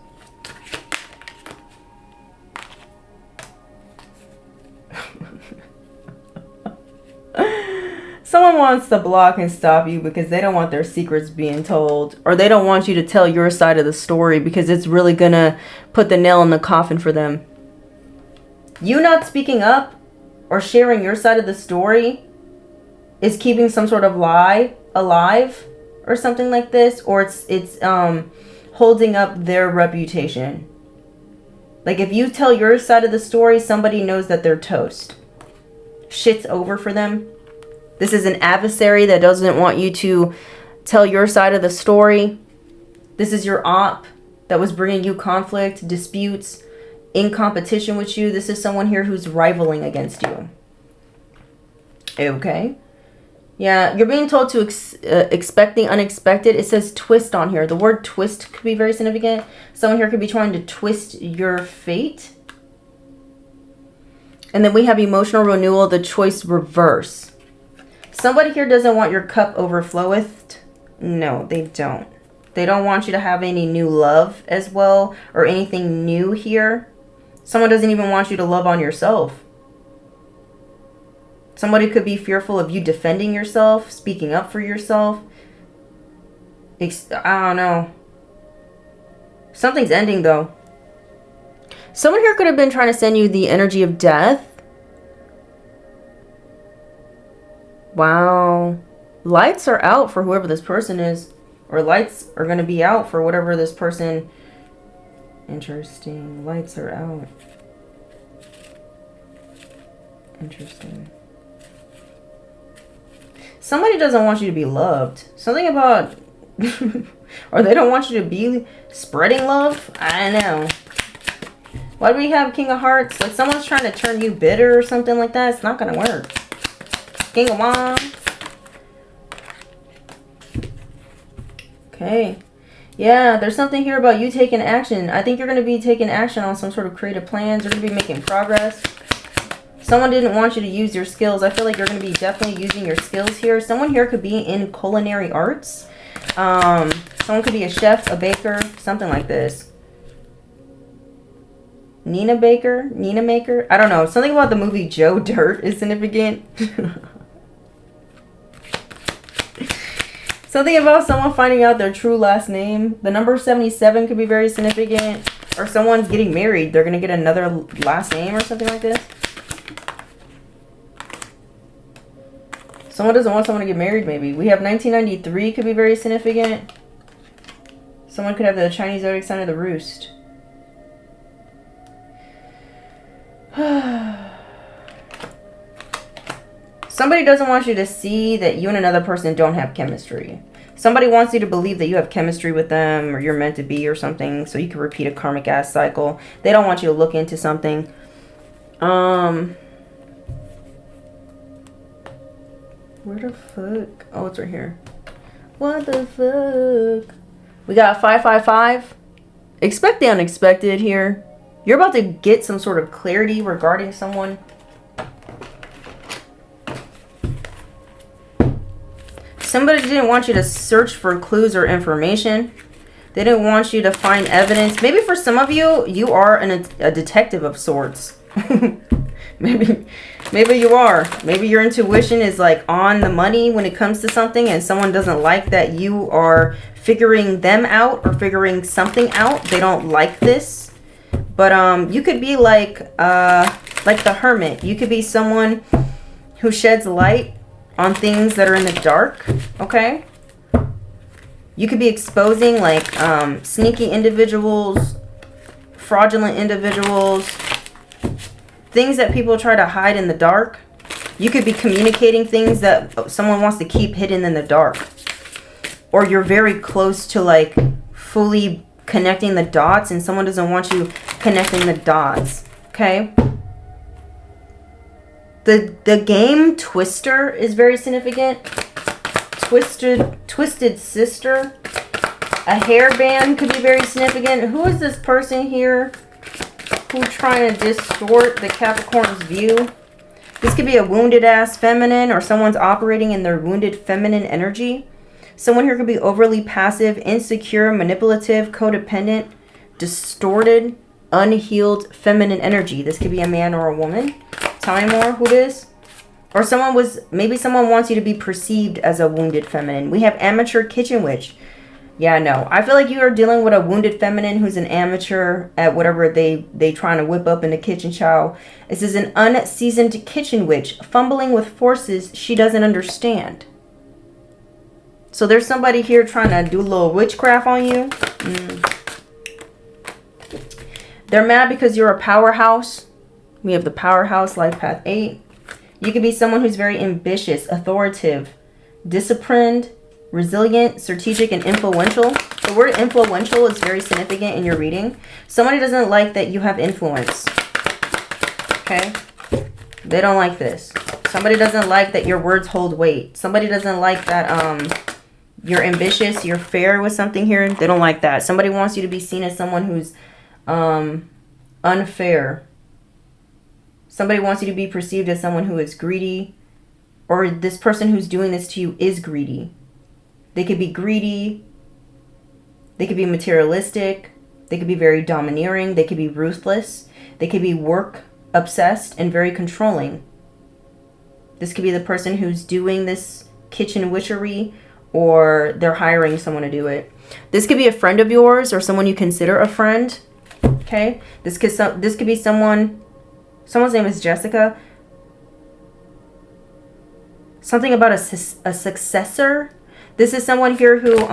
A: Someone wants to block and stop you because they don't want their secrets being told. Or they don't want you to tell your side of the story because it's really going to put the nail in the coffin for them. You not speaking up or sharing your side of the story is keeping some sort of lie alive or something like this. Or it's holding up their reputation. Like if you tell your side of the story, somebody knows that they're toast. Shit's over for them. This is an adversary that doesn't want you to tell your side of the story. This is your op that was bringing you conflict, disputes, in competition with you. This is someone here who's rivaling against you. Okay. Yeah, you're being told to expect the unexpected. It says twist on here. The word twist could be very significant. Someone here could be trying to twist your fate. And then we have emotional renewal, the choice reverse. Somebody here doesn't want your cup overfloweth. No, they don't. They don't want you to have any new love as well or anything new here. Someone doesn't even want you to love on yourself. Somebody could be fearful of you defending yourself, speaking up for yourself. I don't know. Something's ending though. Someone here could have been trying to send you the energy of death. Wow. Lights are out for whoever this person is. Or lights are going to be out for whatever this person... Interesting. Lights are out. Interesting. Somebody doesn't want you to be loved. Something about... or they don't want you to be spreading love? I don't know. Why do we have King of Hearts? Like someone's trying to turn you bitter or something like that. It's not going to work. King of Wands. Okay. Yeah, there's something here about you taking action. I think you're going to be taking action on some sort of creative plans. You're going to be making progress. Someone didn't want you to use your skills. I feel like you're going to be definitely using your skills here. Someone here could be in culinary arts. Someone could be a chef, a baker, something like this. Nina Maker. I don't know. Something about the movie Joe Dirt is significant. Something about someone finding out their true last name. The number 77 could be very significant. Or someone's getting married. They're going to get another last name or something like this. Someone doesn't want someone to get married, maybe. We have 1993 could be very significant. Someone could have the Chinese zodiac sign of the roost. Somebody doesn't want you to see that you and another person don't have chemistry. Somebody wants you to believe that you have chemistry with them or you're meant to be or something, so you can repeat a karmic ass cycle. They don't want you to look into something. Where the fuck? Oh, it's right here. What the fuck? We got 555. Expect the unexpected here. You're about to get some sort of clarity regarding someone. Somebody didn't want you to search for clues or information. They didn't want you to find evidence. Maybe for some of you, you are a detective of sorts. Maybe you are. Maybe your intuition is like on the money when it comes to something, and someone doesn't like that you are figuring them out or figuring something out. They don't like this. But you could be like the Hermit. You could be someone who sheds light on things that are in the dark. Okay? You could be exposing like sneaky individuals, fraudulent individuals, things that people try to hide in the dark. You could be communicating things that someone wants to keep hidden in the dark. Or you're very close to like fully connecting the dots and someone doesn't want you connecting the dots. Okay? The game Twister is very significant. Twisted Sister. A hairband could be very significant. Who is this person here who's trying to distort the Capricorn's view? This could be a wounded ass feminine, or someone's operating in their wounded feminine energy. Someone here could be overly passive, insecure, manipulative, codependent, distorted, unhealed feminine energy. This could be a man or a woman. Tell me more who it is. Or maybe someone wants you to be perceived as a wounded feminine. We have amateur kitchen witch. Yeah, no. I feel like you are dealing with a wounded feminine who's an amateur at whatever they trying to whip up in the kitchen chow. This is an unseasoned kitchen witch, fumbling with forces she doesn't understand. So there's somebody here trying to do a little witchcraft on you. They're mad because you're a powerhouse. We have the powerhouse, life path 8. You could be someone who's very ambitious, authoritative, disciplined, resilient, strategic, and influential. The word influential is very significant in your reading. Somebody doesn't like that you have influence. Okay? They don't like this. Somebody doesn't like that your words hold weight. Somebody doesn't like that you're ambitious, you're fair with something here. They don't like that. Somebody wants you to be seen as someone who's unfair. Somebody wants you to be perceived as someone who is greedy, or this person who's doing this to you is greedy. They could be greedy. They could be materialistic. They could be very domineering. They could be ruthless. They could be work obsessed and very controlling. This could be the person who's doing this kitchen witchery, or they're hiring someone to do it. This could be a friend of yours or someone you consider a friend. Okay? This could be someone's name is Jessica. Something about a successor. This is someone here who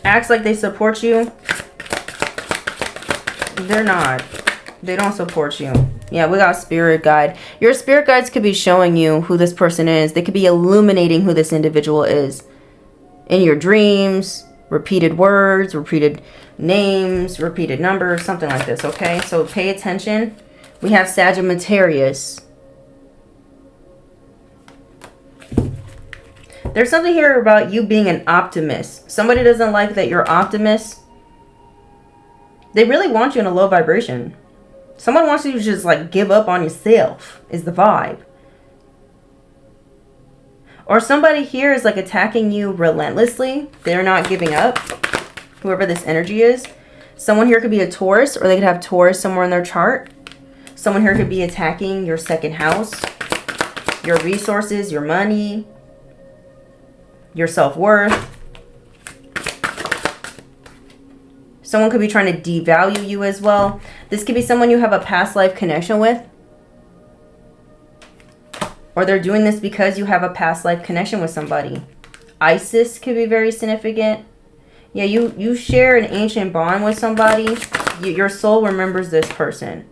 A: acts like they support you. They're not. They don't support you. Yeah, we got spirit guide. Your spirit guides could be showing you who this person is. They could be illuminating who this individual is. In your dreams, repeated words, repeated names, repeated numbers, something like this, okay? So pay attention. We have Sagittarius. There's something here about you being an optimist. Somebody doesn't like that you're optimist. They really want you in a low vibration. Someone wants you to just like give up on yourself is the vibe. Or somebody here is like attacking you relentlessly. They're not giving up. Whoever this energy is. Someone here could be a Taurus, or they could have Taurus somewhere in their chart. Someone here could be attacking your second house, your resources, your money, your self-worth. Someone could be trying to devalue you as well. This could be someone you have a past life connection with. Or they're doing this because you have a past life connection with somebody. Isis could be very significant. Yeah, you share an ancient bond with somebody. Your soul remembers this person.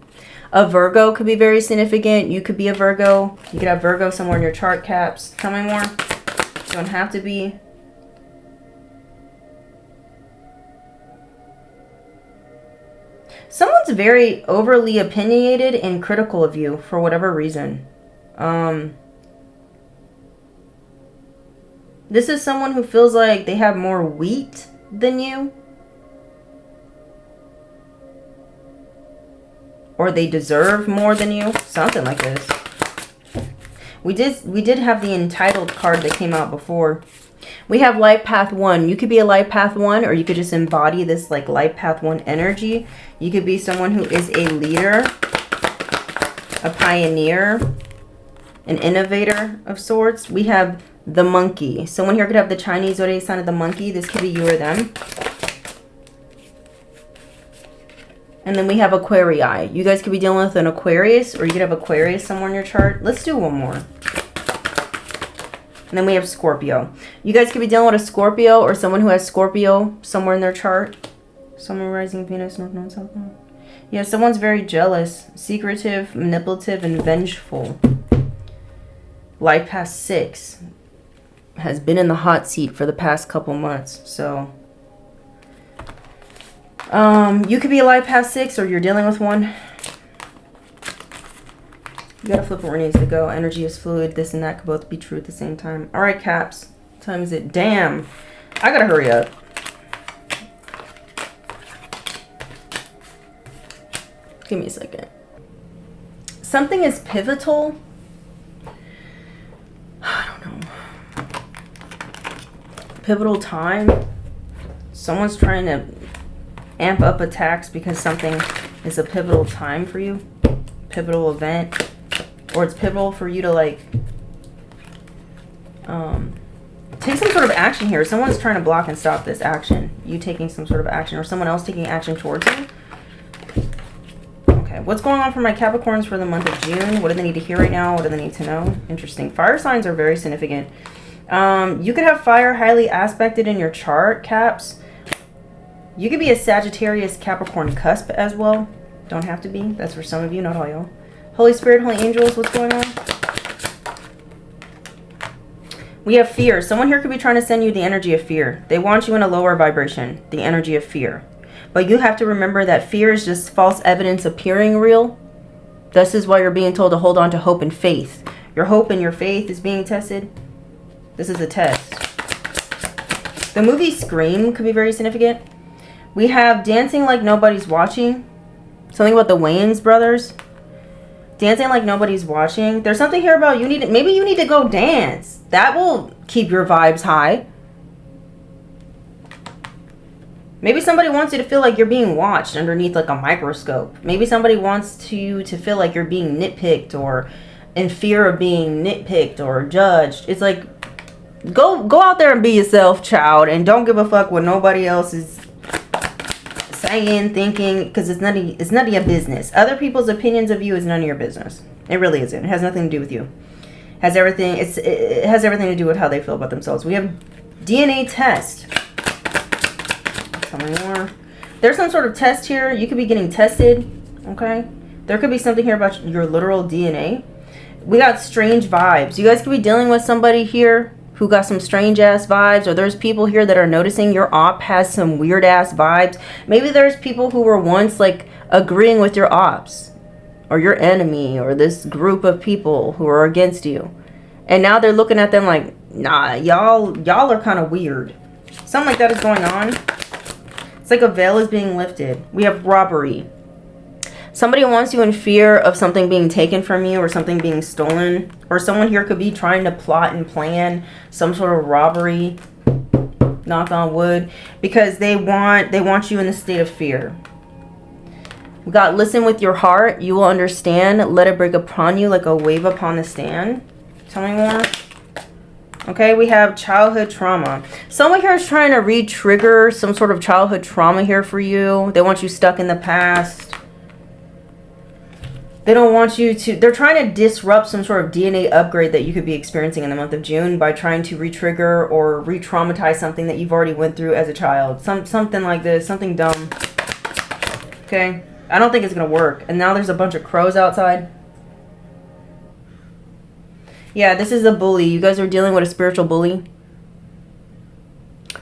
A: A Virgo could be very significant. You could be a Virgo. You could have Virgo somewhere in your chart, Caps. Tell me more. You don't have to be. Someone's very overly opinionated and critical of you for whatever reason. This is someone who feels like they have more wheat than you. Or they deserve more than you. Something like this. We did have the entitled card that came out before. We have Life Path 1. You could be a Life Path 1, or you could just embody this like Life Path 1 energy. You could be someone who is a leader, a pioneer, an innovator of sorts. We have the monkey. Someone here could have the Chinese zodiac sign of the monkey. This could be you or them. And then we have Aquarii. You guys could be dealing with an Aquarius, or you could have Aquarius somewhere in your chart. Let's do one more. And then we have Scorpio. You guys could be dealing with a Scorpio or someone who has Scorpio somewhere in their chart. Someone rising Venus, North Node, South Node. Yeah, someone's very jealous, secretive, manipulative, and vengeful. Life Path 6 has been in the hot seat for the past couple months. So, you could be a Life Path 6, or you're dealing with one. You gotta flip it where it needs to go. Energy is fluid. This and that could both be true at the same time. All right, Caps. What time is it? Damn. I gotta hurry up. Give me a second. Something is pivotal. I don't know. Pivotal time. Someone's trying to amp up attacks because something is a pivotal time for you. Pivotal event. Or it's pivotal for you to like take some sort of action here. Someone's trying to block and stop this action. You taking some sort of action, or someone else taking action towards you. Okay, what's going on for my Capricorns for the month of June? What do they need to hear right now? What do they need to know? Interesting. Fire signs are very significant. You could have fire highly aspected in your chart, Caps. You could be a Sagittarius Capricorn cusp as well. Don't have to be. That's for some of you, not all y'all. Holy Spirit, Holy Angels, what's going on? We have fear. Someone here could be trying to send you the energy of fear. They want you in a lower vibration, the energy of fear. But you have to remember that fear is just false evidence appearing real. This is why you're being told to hold on to hope and faith. Your hope and your faith is being tested. This is a test. The movie Scream could be very significant. We have dancing like nobody's watching. Something about the Wayans brothers. Dancing like nobody's watching. There's something here about maybe you need to go dance. That will keep your vibes high. Maybe somebody wants you to feel like you're being watched underneath like a microscope. Maybe somebody wants you to feel like you're being nitpicked, or in fear of being nitpicked or judged. It's like, go out there and be yourself, child, and don't give a fuck what nobody else is saying, thinking, because it's none of your business. Other people's opinions of you is none of your business. It really isn't. It has nothing to do with you. It has everything to do with how they feel about themselves. We have DNA test. Tell me more. There's some sort of test here. You could be getting tested. Okay. There could be something here about your literal DNA. We got strange vibes. You guys could be dealing with somebody here who got some strange ass vibes, or there's people here that are noticing your op has some weird ass vibes. Maybe there's people who were once like agreeing with your ops, or your enemy, or this group of people who are against you. And now they're looking at them like, nah, y'all are kind of weird. Something like that is going on. It's like a veil is being lifted. We have robbery. Somebody wants you in fear of something being taken from you or something being stolen. Or someone here could be trying to plot and plan some sort of robbery. Knock on wood. Because they want you in a state of fear. We got listen with your heart. You will understand. Let it break upon you like a wave upon the stand. Tell me more. Okay, we have childhood trauma. Someone here is trying to re-trigger some sort of childhood trauma here for you. They want you stuck in the past. They don't want you to... They're trying to disrupt some sort of DNA upgrade that you could be experiencing in the month of June by trying to re-trigger or re-traumatize something that you've already went through as a child. Something like this. Something dumb. Okay? I don't think it's going to work. And now there's a bunch of crows outside. Yeah, this is a bully. You guys are dealing with a spiritual bully.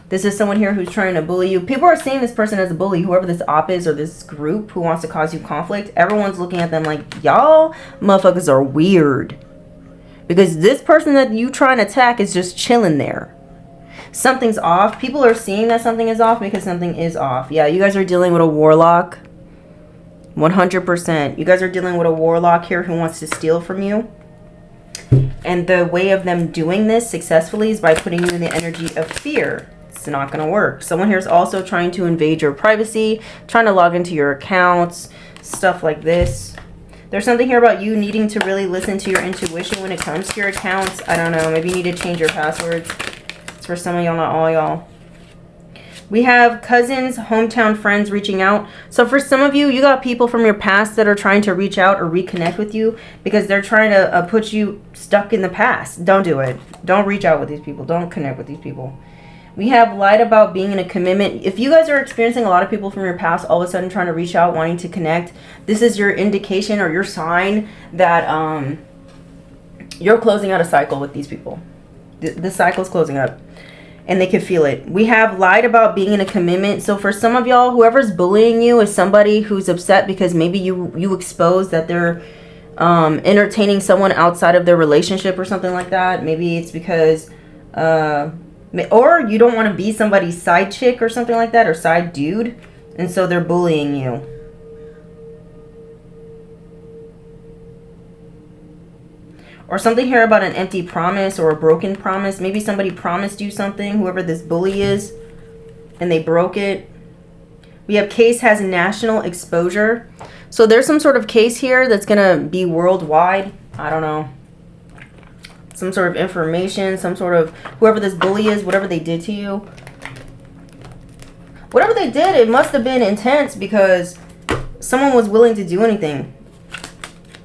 A: This is someone here who's trying to bully you. People are seeing this person as a bully. Whoever this op is or this group who wants to cause you conflict. Everyone's looking at them like, y'all motherfuckers are weird. Because this person that you trying to attack is just chilling there. Something's off. People are seeing that something is off because something is off. Yeah, you guys are dealing with a warlock. 100%. You guys are dealing with a warlock here who wants to steal from you. And the way of them doing this successfully is by putting you in the energy of fear. It's not going to work. Someone here is also trying to invade your privacy, trying to log into your accounts, stuff like this. There's something here about you needing to really listen to your intuition when it comes to your accounts. I don't know. Maybe you need to change your passwords. It's for some of y'all, not all y'all. We have cousins, hometown friends reaching out. So for some of you, you got people from your past that are trying to reach out or reconnect with you because they're trying to put you stuck in the past. Don't do it. Don't reach out with these people. Don't connect with these people. We have lied about being in a commitment. If you guys are experiencing a lot of people from your past all of a sudden trying to reach out, wanting to connect, this is your indication or your sign that you're closing out a cycle with these people. The cycle's closing up. And they can feel it. We have lied about being in a commitment. So for some of y'all, whoever's bullying you is somebody who's upset because maybe you exposed that they're entertaining someone outside of their relationship or something like that. Maybe it's because or you don't want to be somebody's side chick or something like that, or side dude, and so they're bullying you. Or something here about an empty promise or a broken promise. Maybe somebody promised you something, whoever this bully is, and they broke it. We have case has national exposure. So there's some sort of case here that's going to be worldwide. I don't know. Some sort of information, some sort of, whoever this bully is, whatever they did to you. Whatever they did, it must have been intense because someone was willing to do anything.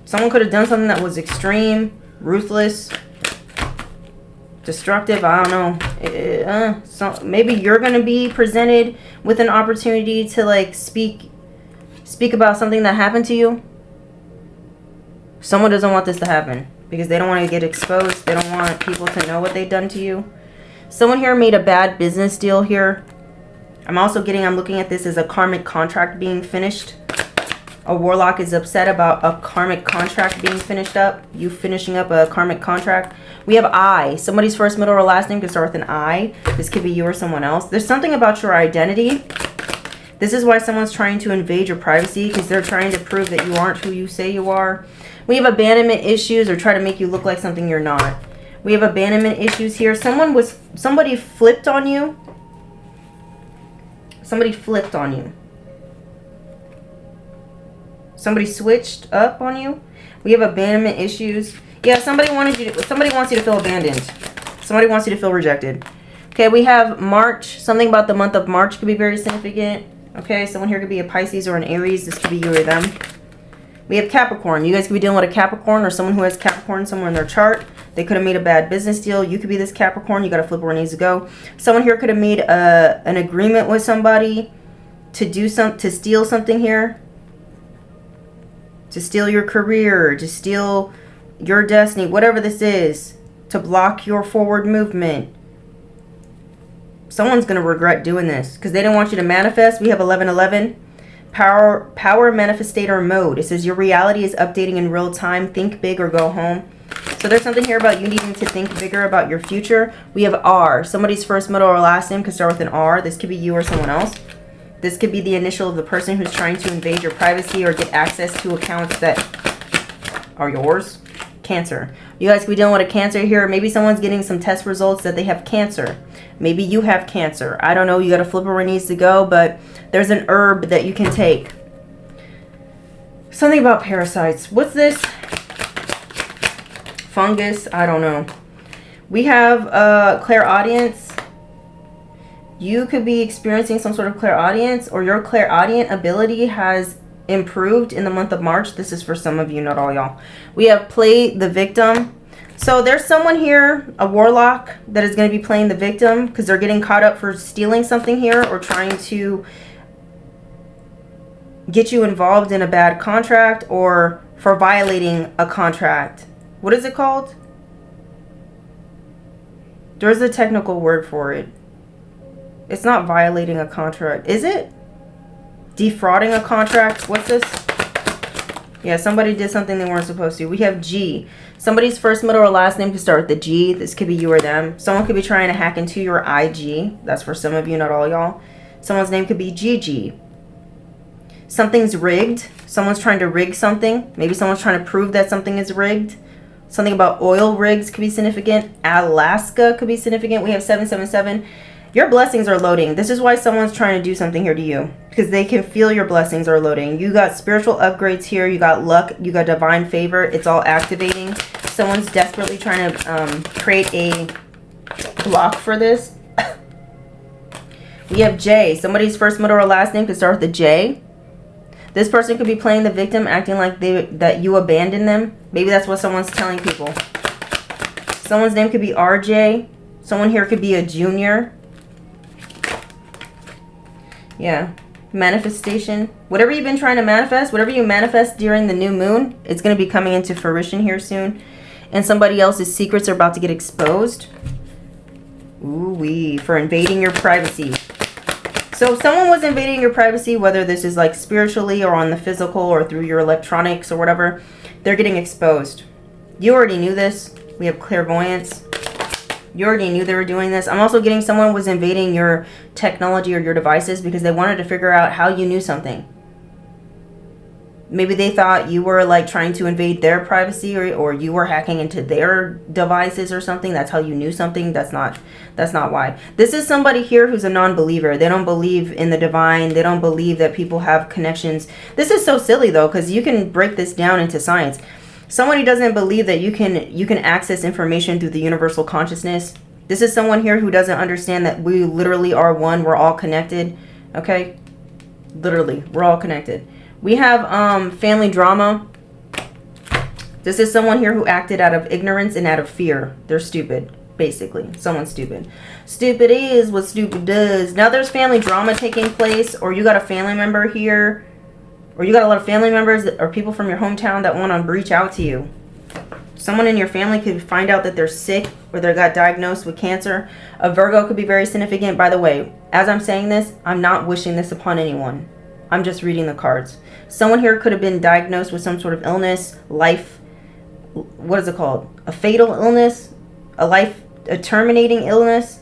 A: Someone could have done something that was extreme, ruthless, destructive. I don't know. So maybe you're going to be presented with an opportunity to like speak about something that happened to you. Someone doesn't want this to happen because they don't want to get exposed. They don't want people to know what they've done to you. Someone here made a bad business deal here. I'm looking at this as a karmic contract being finished. A warlock is upset about a karmic contract being finished up. You finishing up a karmic contract. We have I. Somebody's first, middle, or last name could start with an I. This could be you or someone else. There's something about your identity. This is why someone's trying to invade your privacy because they're trying to prove that you aren't who you say you are. We have abandonment issues or try to make you look like something you're not. We have abandonment issues here. Somebody flipped on you. Somebody flipped on you. Somebody switched up on you. We have abandonment issues. Yeah, somebody wants you to feel abandoned. Somebody wants you to feel rejected. Okay, we have March. Something about the month of March could be very significant. Okay, someone here could be a Pisces or an Aries. This could be you or them. We have Capricorn. You guys could be dealing with a Capricorn or someone who has Capricorn somewhere in their chart. They could have made a bad business deal. You could be this Capricorn. You got to flip where it needs to go. Someone here could have made an agreement with somebody to steal something here. To steal your career, to steal your destiny, whatever this is, to block your forward movement. Someone's going to regret doing this because they didn't want you to manifest. We have 1111, power manifestator mode. It says your reality is updating in real time. Think big or go home. So there's something here about you needing to think bigger about your future. We have R. Somebody's first, middle, or last name could start with an R. This could be you or someone else. This could be the initial of the person who's trying to invade your privacy or get access to accounts that are yours. Cancer. You guys could be dealing with a Cancer here. Maybe someone's getting some test results that they have cancer. Maybe you have cancer. I don't know. You got to flip it where it needs to go, but there's an herb that you can take. Something about parasites. What's this? Fungus. I don't know. We have clairaudience. You could be experiencing some sort of clairaudience, or your clairaudient ability has improved in the month of March. This is for some of you, not all y'all. We have play the victim. So there's someone here, a warlock, that is going to be playing the victim because they're getting caught up for stealing something here or trying to get you involved in a bad contract or for violating a contract. What is it called? There's a technical word for it. It's not violating a contract. Is it? Defrauding a contract? What's this? Yeah, somebody did something they weren't supposed to. We have G. Somebody's first, middle, or last name could start with the G. This could be you or them. Someone could be trying to hack into your IG. That's for some of you, not all y'all. Someone's name could be GG. Something's rigged. Someone's trying to rig something. Maybe someone's trying to prove that something is rigged. Something about oil rigs could be significant. Alaska could be significant. We have 777. Your blessings are loading. This is why someone's trying to do something here to you, because they can feel your blessings are loading. You got spiritual upgrades here. You got luck. You got divine favor. It's all activating. Someone's desperately trying to create a block for this. We have J. Somebody's first, middle, or last name could start with the J. This person could be playing the victim, acting like that you abandoned them. Maybe that's what someone's telling people. Someone's name could be RJ. Someone here could be a junior. Yeah. Manifestation. Whatever you've been trying to manifest, whatever you manifest during the new moon, it's going to be coming into fruition here soon. And somebody else's secrets are about to get exposed. Ooh-wee. For invading your privacy. So if someone was invading your privacy, whether this is like spiritually or on the physical or through your electronics or whatever, they're getting exposed. You already knew this. We have clairvoyance. You already knew they were doing this. I'm also getting someone was invading your technology or your devices because they wanted to figure out how you knew something. Maybe they thought you were like trying to invade their privacy or you were hacking into their devices or something. That's how you knew something. That's not why. This is somebody here who's a non-believer. They don't believe in the divine. They don't believe that people have connections. This is so silly though, because you can break this down into science. Somebody doesn't believe that you can access information through the universal consciousness. This is someone here who doesn't understand that we literally are one. We're all connected. Okay? Literally, we're all connected. We have family drama. This is someone here who acted out of ignorance and out of fear. They're stupid, basically. Someone's stupid. Stupid is what stupid does. Now there's family drama taking place, or you got a family member here, or you got a lot of family members or people from your hometown that want to reach out to you. Someone in your family could find out that they're sick or they got diagnosed with cancer. A Virgo could be very significant. By the way, as I'm saying this, I'm not wishing this upon anyone. I'm just reading the cards. Someone here could have been diagnosed with some sort of illness, what is it called? A fatal illness, a terminating illness.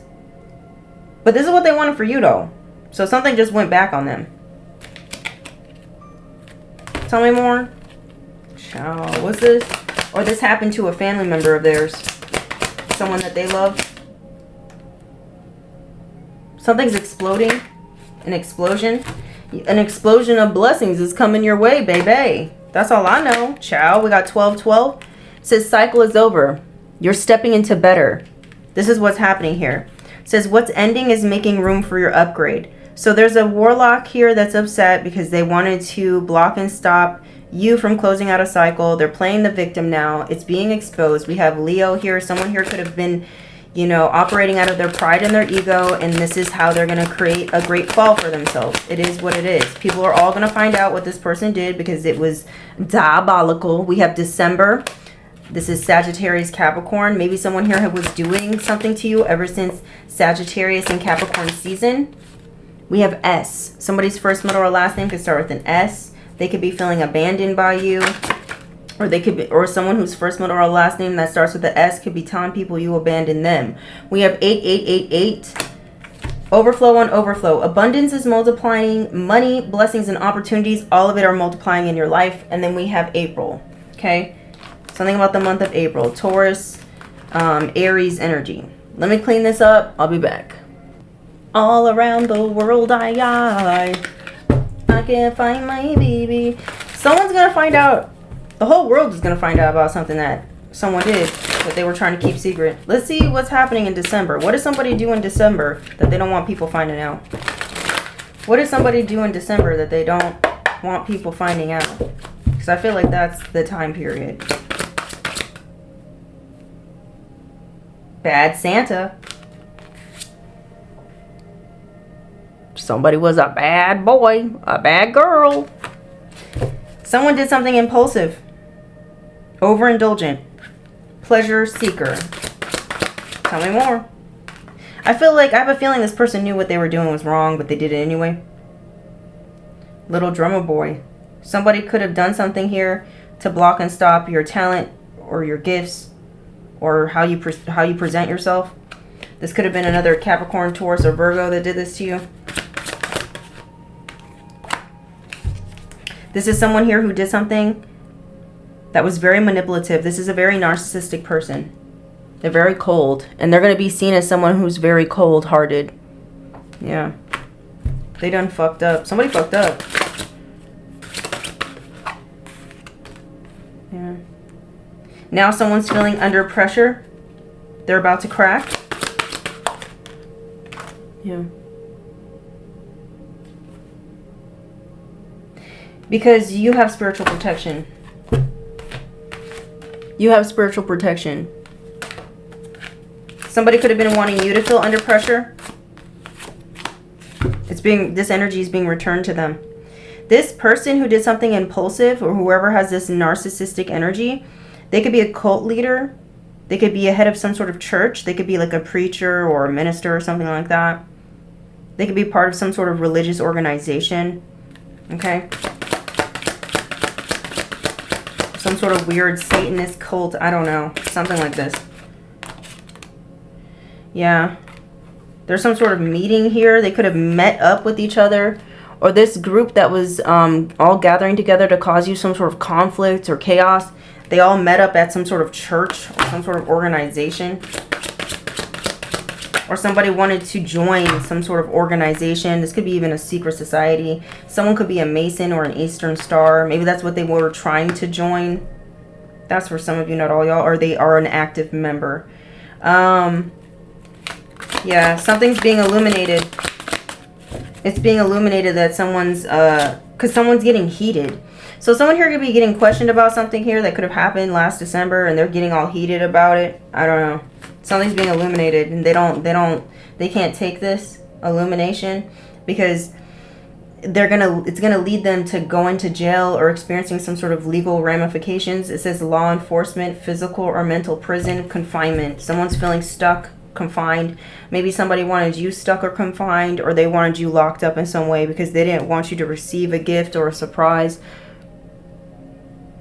A: But this is what they wanted for you though. So something just went back on them. Tell me more. Ciao. What's this? Or this happened to a family member of theirs. Someone that they love. Something's exploding. An explosion. An explosion of blessings is coming your way, baby. That's all I know. Ciao. We got 1212. It says cycle is over. You're stepping into better. This is what's happening here. It says what's ending is making room for your upgrade. So there's a warlock here that's upset because they wanted to block and stop you from closing out a cycle. They're playing the victim now. It's being exposed. We have Leo here. Someone here could have been, you know, operating out of their pride and their ego, and this is how they're going to create a great fall for themselves. It is what it is. People are all going to find out what this person did because it was diabolical. We have December. This is Sagittarius, Capricorn. Maybe someone here was doing something to you ever since Sagittarius and Capricorn season. We have S. Somebody's first, middle, or last name could start with an S. They could be feeling abandoned by you. Or they could be, or someone whose first, middle, or last name that starts with the S could be telling people you abandon them. We have 8888. Overflow on overflow. Abundance is multiplying. Money, blessings, and opportunities, all of it are multiplying in your life. And then we have April. Okay? Something about the month of April. Taurus, Aries energy. Let me clean this up. I'll be back. All around the world, I can't find my baby. Someone's going to find out. The whole world is going to find out about something that someone did that they were trying to keep secret. Let's see what's happening in December. What does somebody do in December that they don't want people finding out? What does somebody do in December that they don't want people finding out? Because I feel like that's the time period. Bad Santa. Somebody was a bad boy, a bad girl. Someone did something impulsive. Overindulgent. Pleasure seeker. Tell me more. I have a feeling this person knew what they were doing was wrong, but they did it anyway. Little drummer boy. Somebody could have done something here to block and stop your talent or your gifts or how you present yourself. This could have been another Capricorn, Taurus, or Virgo that did this to you. This is someone here who did something that was very manipulative. This is a very narcissistic person. They're very cold. And they're going to be seen as someone who's very cold-hearted. Yeah. They done fucked up. Somebody fucked up. Yeah. Now someone's feeling under pressure. They're about to crack. Yeah. Because you have spiritual protection. You have spiritual protection. Somebody could have been wanting you to feel under pressure. This energy is being returned to them. This person who did something impulsive, or whoever has this narcissistic energy, they could be a cult leader. They could be a head of some sort of church. They could be like a preacher or a minister or something like that. They could be part of some sort of religious organization. Okay? Some sort of weird Satanist cult. I don't know. Something like this. Yeah. There's some sort of meeting here. They could have met up with each other. Or this group that was all gathering together to cause you some sort of conflict or chaos. They all met up at some sort of church or some sort of organization. Or somebody wanted to join some sort of organization. This could be even a secret society. Someone could be a Mason or an Eastern Star. Maybe that's what they were trying to join. That's for some of you, not all y'all. Or they are an active member. Yeah, something's being illuminated. It's being illuminated that someone's... because someone's getting heated. So someone here could be getting questioned about something here that could have happened last December. And they're getting all heated about it. I don't know. Something's being illuminated, and they can't take this illumination because it's gonna lead them to go into jail or experiencing some sort of legal ramifications. It says law enforcement, physical or mental prison, confinement. Someone's feeling stuck, confined. Maybe somebody wanted you stuck or confined, or they wanted you locked up in some way because they didn't want you to receive a gift or a surprise.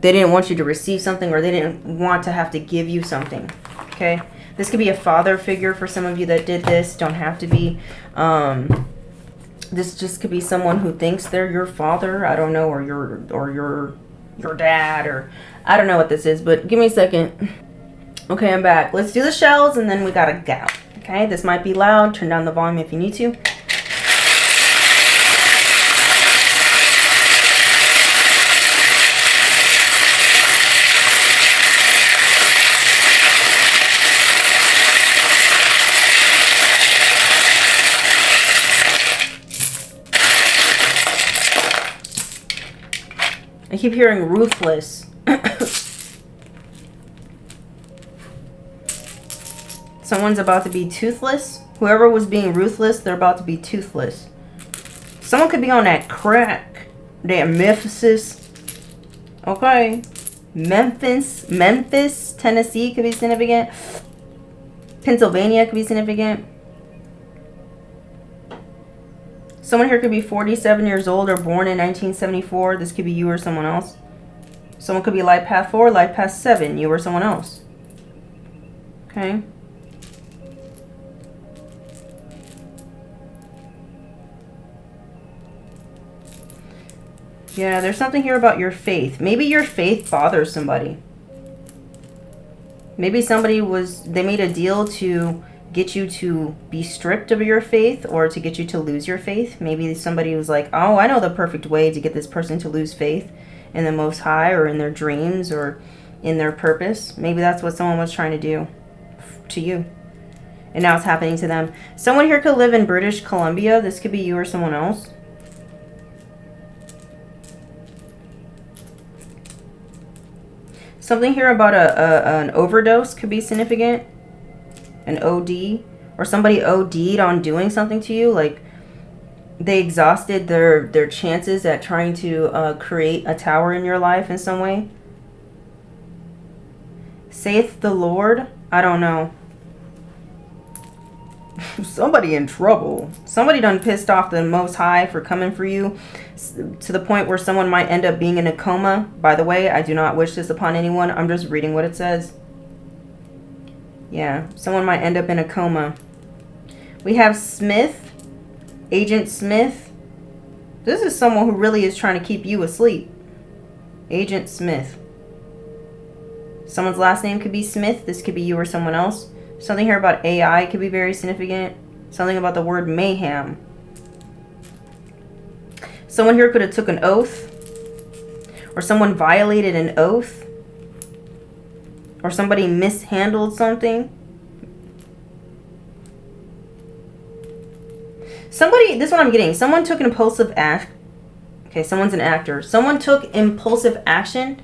A: They didn't want you to receive something, or they didn't want to have to give you something. Okay? This could be a father figure for some of you that did this. Don't have to be. This just could be someone who thinks they're your father. I don't know, or your dad, or I don't know what this is. But give me a second. Okay, I'm back. Let's do the shells, and then we gotta go. Okay, this might be loud. Turn down the volume if you need to. I keep hearing ruthless. Someone's about to be toothless. Whoever was being ruthless, they're about to be toothless. Someone could be on that crack. That Memphis. Okay. Memphis, Tennessee could be significant. Pennsylvania could be significant. Someone here could be 47 years old or born in 1974. This could be you or someone else. Someone could be life path 4, life path 7, you or someone else. Okay. Yeah, there's something here about your faith. Maybe your faith bothers somebody. Maybe they made a deal to get you to be stripped of your faith or to get you to lose your faith. Maybe somebody was like, oh, I know the perfect way to get this person to lose faith in the Most High or in their dreams or in their purpose. Maybe that's what someone was trying to do to you. And now it's happening to them. Someone here could live in British Columbia. This could be you or someone else. Something here about an overdose could be significant. An OD. Or somebody OD'd on doing something to you. Like they exhausted their chances at trying to create a tower in your life in some way. Saith the Lord. I don't know. Somebody in trouble. Somebody done pissed off the Most High for coming for you to the point where someone might end up being in a coma. By the way, I do not wish this upon anyone. I'm just reading what it says. Yeah, someone might end up in a coma. We have Smith, Agent Smith. This is someone who really is trying to keep you asleep. Agent Smith. Someone's last name could be Smith. This could be you or someone else. Something here about AI could be very significant. Something about the word mayhem. Someone here could have took an oath. Or someone violated an oath. Or somebody mishandled something. Somebody, this is what I'm getting. Someone took an impulsive act. Okay, someone's an actor. Someone took impulsive action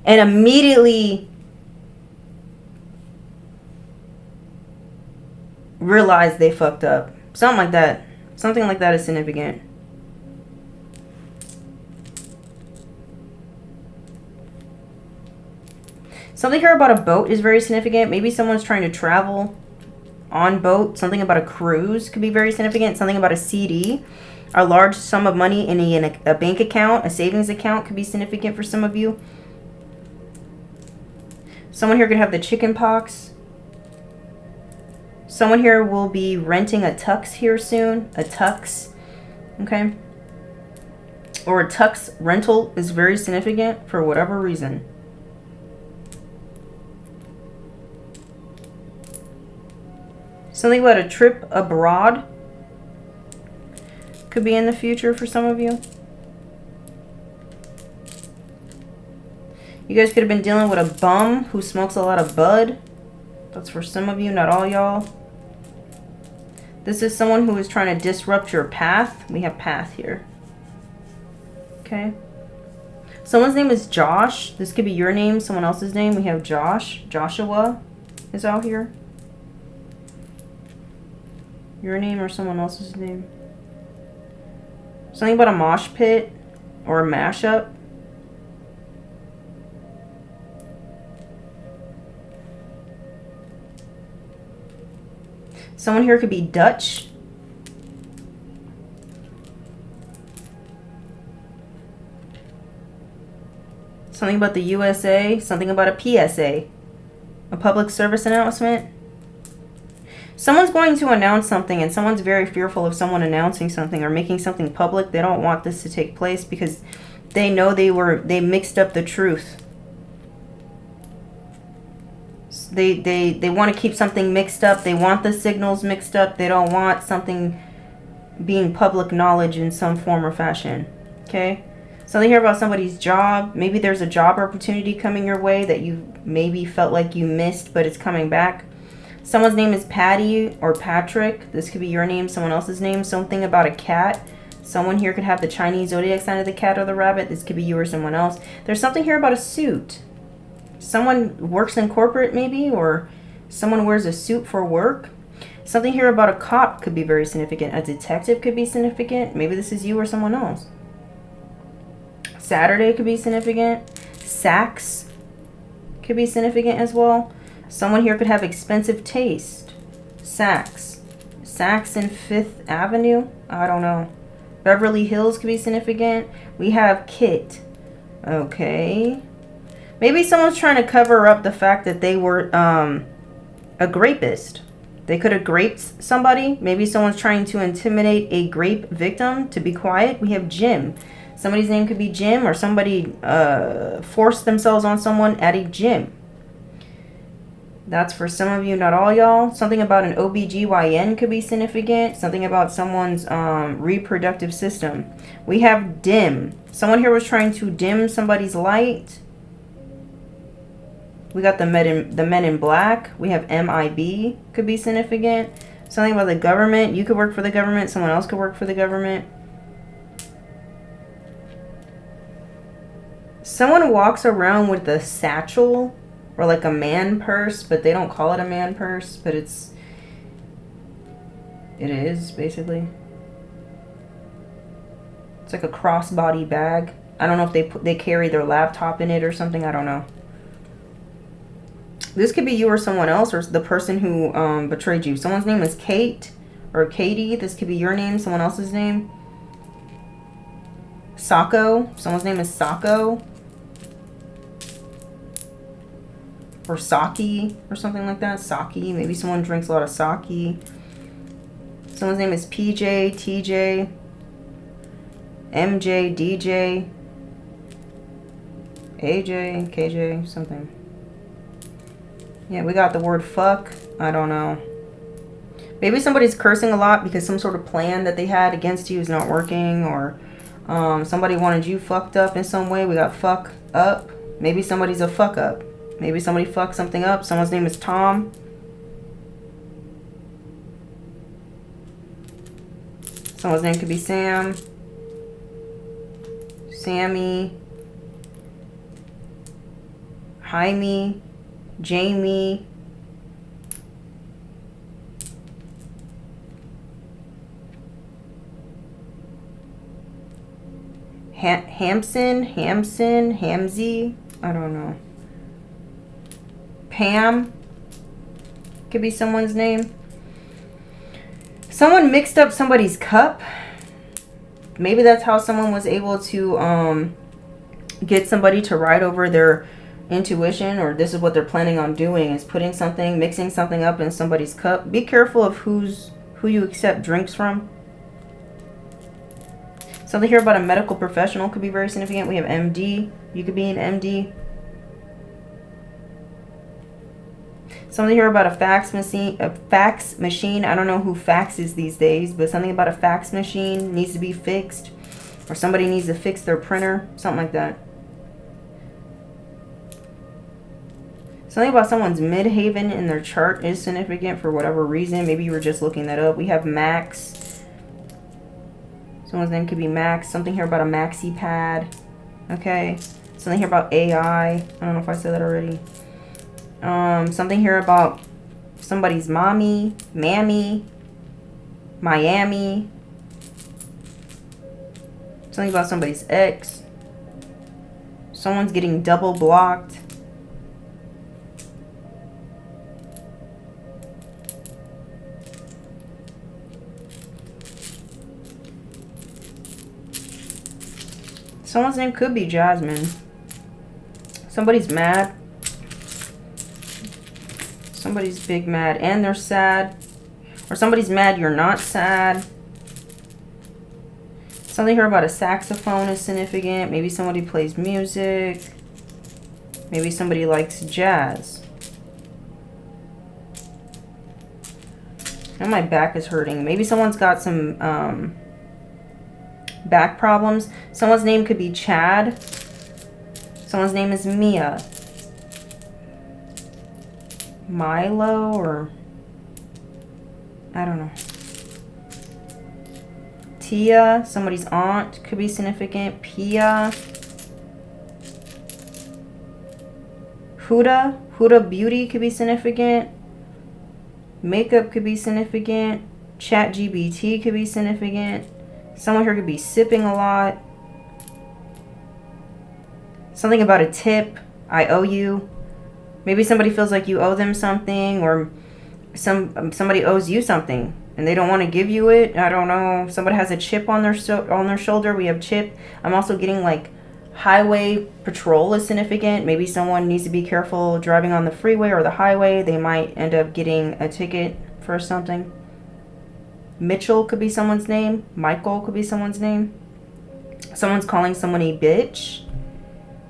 A: and immediately realized they fucked up. Something like that. Something like that is significant. Something here about a boat is very significant. Maybe someone's trying to travel on boat. Something about a cruise could be very significant. Something about a CD. A large sum of money in a bank account, a savings account could be significant for some of you. Someone here could have the chicken pox. Someone here will be renting a tux here soon. A tux. Okay. Or a tux rental is very significant for whatever reason. Something about a trip abroad could be in the future for some of you. You guys could have been dealing with a bum who smokes a lot of bud. That's for some of you, not all y'all. This is someone who is trying to disrupt your path. We have path here. Okay. Someone's name is Josh. This could be your name, someone else's name. We have Josh. Joshua is out here. Your name or someone else's name. Something about a mosh pit or a mashup. Someone here could be Dutch. Something about the USA. Something about a PSA. A public service announcement. Someone's going to announce something and someone's very fearful of someone announcing something or making something public. They don't want this to take place because they know they mixed up the truth. They want to keep something mixed up. They want the signals mixed up. They don't want something being public knowledge in some form or fashion. Okay? Something here about somebody's job. Maybe there's a job opportunity coming your way that you maybe felt like you missed, but it's coming back. Someone's name is Patty or Patrick. This could be your name, someone else's name. Something about a cat. Someone here could have the Chinese zodiac sign of the cat or the rabbit. This could be you or someone else. There's something here about a suit. Someone works in corporate maybe, or someone wears a suit for work. Something here about a cop could be very significant. A detective could be significant. Maybe this is you or someone else. Saturday could be significant. Sax could be significant as well. Someone here could have expensive taste. Saks. Saks in 5th Avenue? I don't know. Beverly Hills could be significant. We have Kit. Okay. Maybe someone's trying to cover up the fact that they were a grapist. They could have graped somebody. Maybe someone's trying to intimidate a grape victim to be quiet. We have Jim. Somebody's name could be Jim, or somebody forced themselves on someone at a gym. That's for some of you, not all y'all. Something about an OBGYN could be significant. Something about someone's reproductive system. We have dim. Someone here was trying to dim somebody's light. We got the men in black. We have MIB, could be significant. Something about the government. You could work for the government. Someone else could work for the government. Someone walks around with a satchel or like a man purse, but they don't call it a man purse, but it is basically. It's like a crossbody bag. I don't know if they carry their laptop in it or something. I don't know. This could be you or someone else, or the person who betrayed you. Someone's name is Kate or Katie. This could be your name, someone else's name. Sako. Someone's name is Sako. Or Saki or something like that. Saki. Maybe someone drinks a lot of sake. Someone's name is PJ, TJ, MJ, DJ, AJ, KJ, something. Yeah, we got the word fuck. I don't know. Maybe somebody's cursing a lot because some sort of plan that they had against you is not working, or somebody wanted you fucked up in some way. We got fuck up. Maybe somebody's a fuck up. Maybe somebody fucked something up. Someone's name is Tom. Someone's name could be Sam. Sammy. Jaime. Jamie. Hamzy. I don't know. Pam could be someone's name. Someone mixed up somebody's cup. Maybe that's how someone was able to get somebody to ride over their intuition, or this is what they're planning on doing, is mixing something up in somebody's cup. Be careful of who you accept drinks from. Something here about a medical professional could be very significant. We have MD. You could be an MD. Something here about a fax machine. I don't know who faxes these days, but something about a fax machine needs to be fixed, or somebody needs to fix their printer, something like that. Something about someone's midhaven in their chart is significant for whatever reason. Maybe you were just looking that up. We have Max. Someone's name could be Max. Something here about a maxi pad. Okay. Something here about AI. I don't know if I said that already. Something here about somebody's mommy, mammy, Miami. Something about somebody's ex. Someone's getting double blocked. Someone's name could be Jasmine. Somebody's mad. Somebody's big mad and they're sad. Or somebody's mad you're not sad. Something here about a saxophone is significant. Maybe somebody plays music. Maybe somebody likes jazz. Now my back is hurting. Maybe someone's got some back problems. Someone's name could be Chad. Someone's name is Mia. Milo, or I don't know. Tia, somebody's aunt, could be significant. Pia. Huda Beauty could be significant. Makeup could be significant. ChatGPT could be significant. Someone here could be sipping a lot. Something about a tip. I owe you. Maybe somebody feels like you owe them something, or somebody owes you something and they don't want to give you it. I don't know. Somebody has a chip on their shoulder. We have chip. I'm also getting like Highway patrol is significant. Maybe someone needs to be careful driving on the freeway or the highway. They might end up getting a ticket for something. Mitchell could be someone's name. Michael could be someone's name. Someone's calling someone a bitch.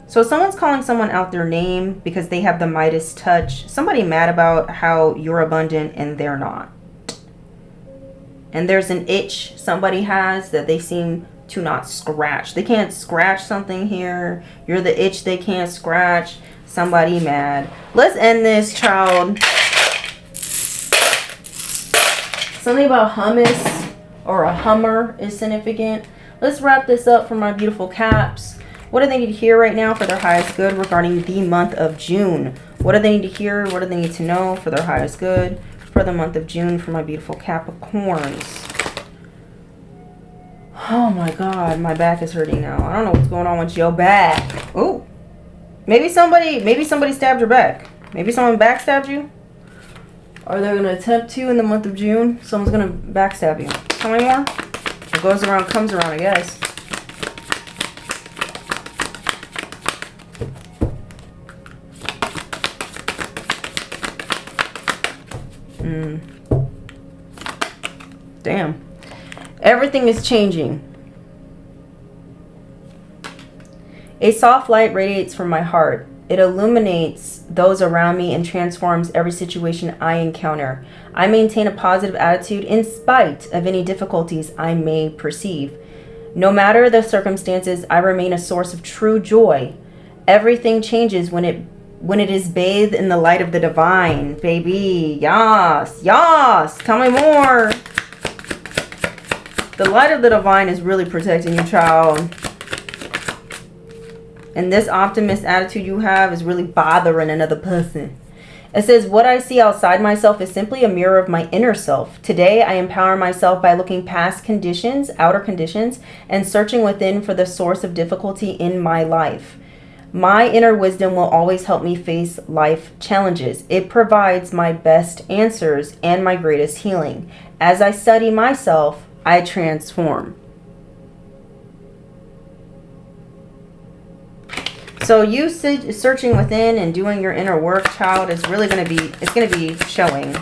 A: So someone's calling someone out their name because they have the Midas touch. Somebody mad about how you're abundant and they're not. And there's an itch somebody has that they seem to not scratch. They can't scratch something here. You're the itch they can't scratch. Somebody mad. Let's end this, child. Something about hummus or a Hummer is significant. Let's wrap this up for my beautiful Caps. What do they need to hear right now for their highest good regarding the month of June? What do they need to hear? What do they need to know for their highest good for the month of June for my beautiful Capricorns? Oh my God, my back is hurting now. I don't know what's going on with your back. Oh, maybe somebody stabbed your back. Maybe someone backstabbed you. Are they gonna attempt to in the month of June? Someone's gonna backstab you. Tell me more. What goes around comes around, I guess. Damn. Everything is changing. A soft light radiates from my heart. It illuminates those around me and transforms every situation I encounter. I maintain a positive attitude in spite of any difficulties I may perceive. No matter the circumstances, I remain a source of true joy. Everything changes when it is bathed in the light of the divine, baby. Yas, yas. Tell me more. The light of the divine is really protecting you, child. And this optimist attitude you have is really bothering another person. It says, what I see outside myself is simply a mirror of my inner self. Today, I empower myself by looking past conditions, outer conditions, and searching within for the source of difficulty in my life. My inner wisdom will always help me face life challenges. It provides my best answers and my greatest healing. As I study myself, I transform. So you searching within and doing your inner work, child, is really going to be showing.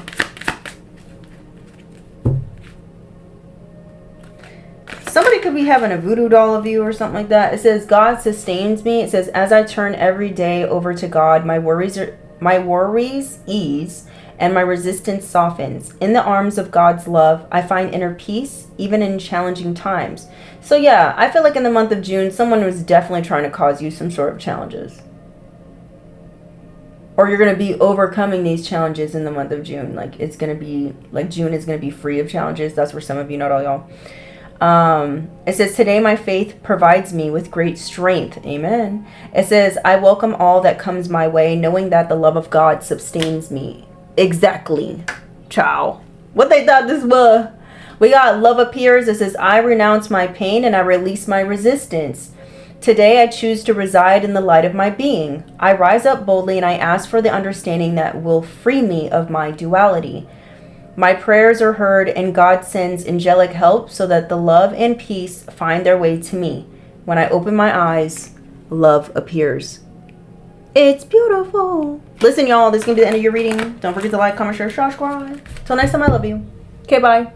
A: Somebody could be having a voodoo doll of you or something like that. It says, God sustains me. It says, as I turn every day over to God, my worries ease and my resistance softens. In the arms of God's love, I find inner peace, even in challenging times. So yeah, I feel like in the month of June, someone was definitely trying to cause you some sort of challenges. Or you're going to be overcoming these challenges in the month of June. Like it's going to be, like June is going to be free of challenges. That's for some of you, not all y'all. It says, today my faith provides me with great strength. Amen. It says, I welcome all that comes my way, knowing that the love of God sustains me. Exactly. Ciao. What they thought this was. We got love appears. It says, I renounce my pain and I release my resistance. Today I choose to reside in the light of my being. I rise up boldly and I ask for the understanding that will free me of my duality. My prayers are heard and God sends angelic help so that the love and peace find their way to me. When I open my eyes, love appears. It's beautiful. Listen, y'all, this is going to be the end of your reading. Don't forget to like, comment, share, subscribe. Till next time, I love you. Okay, bye.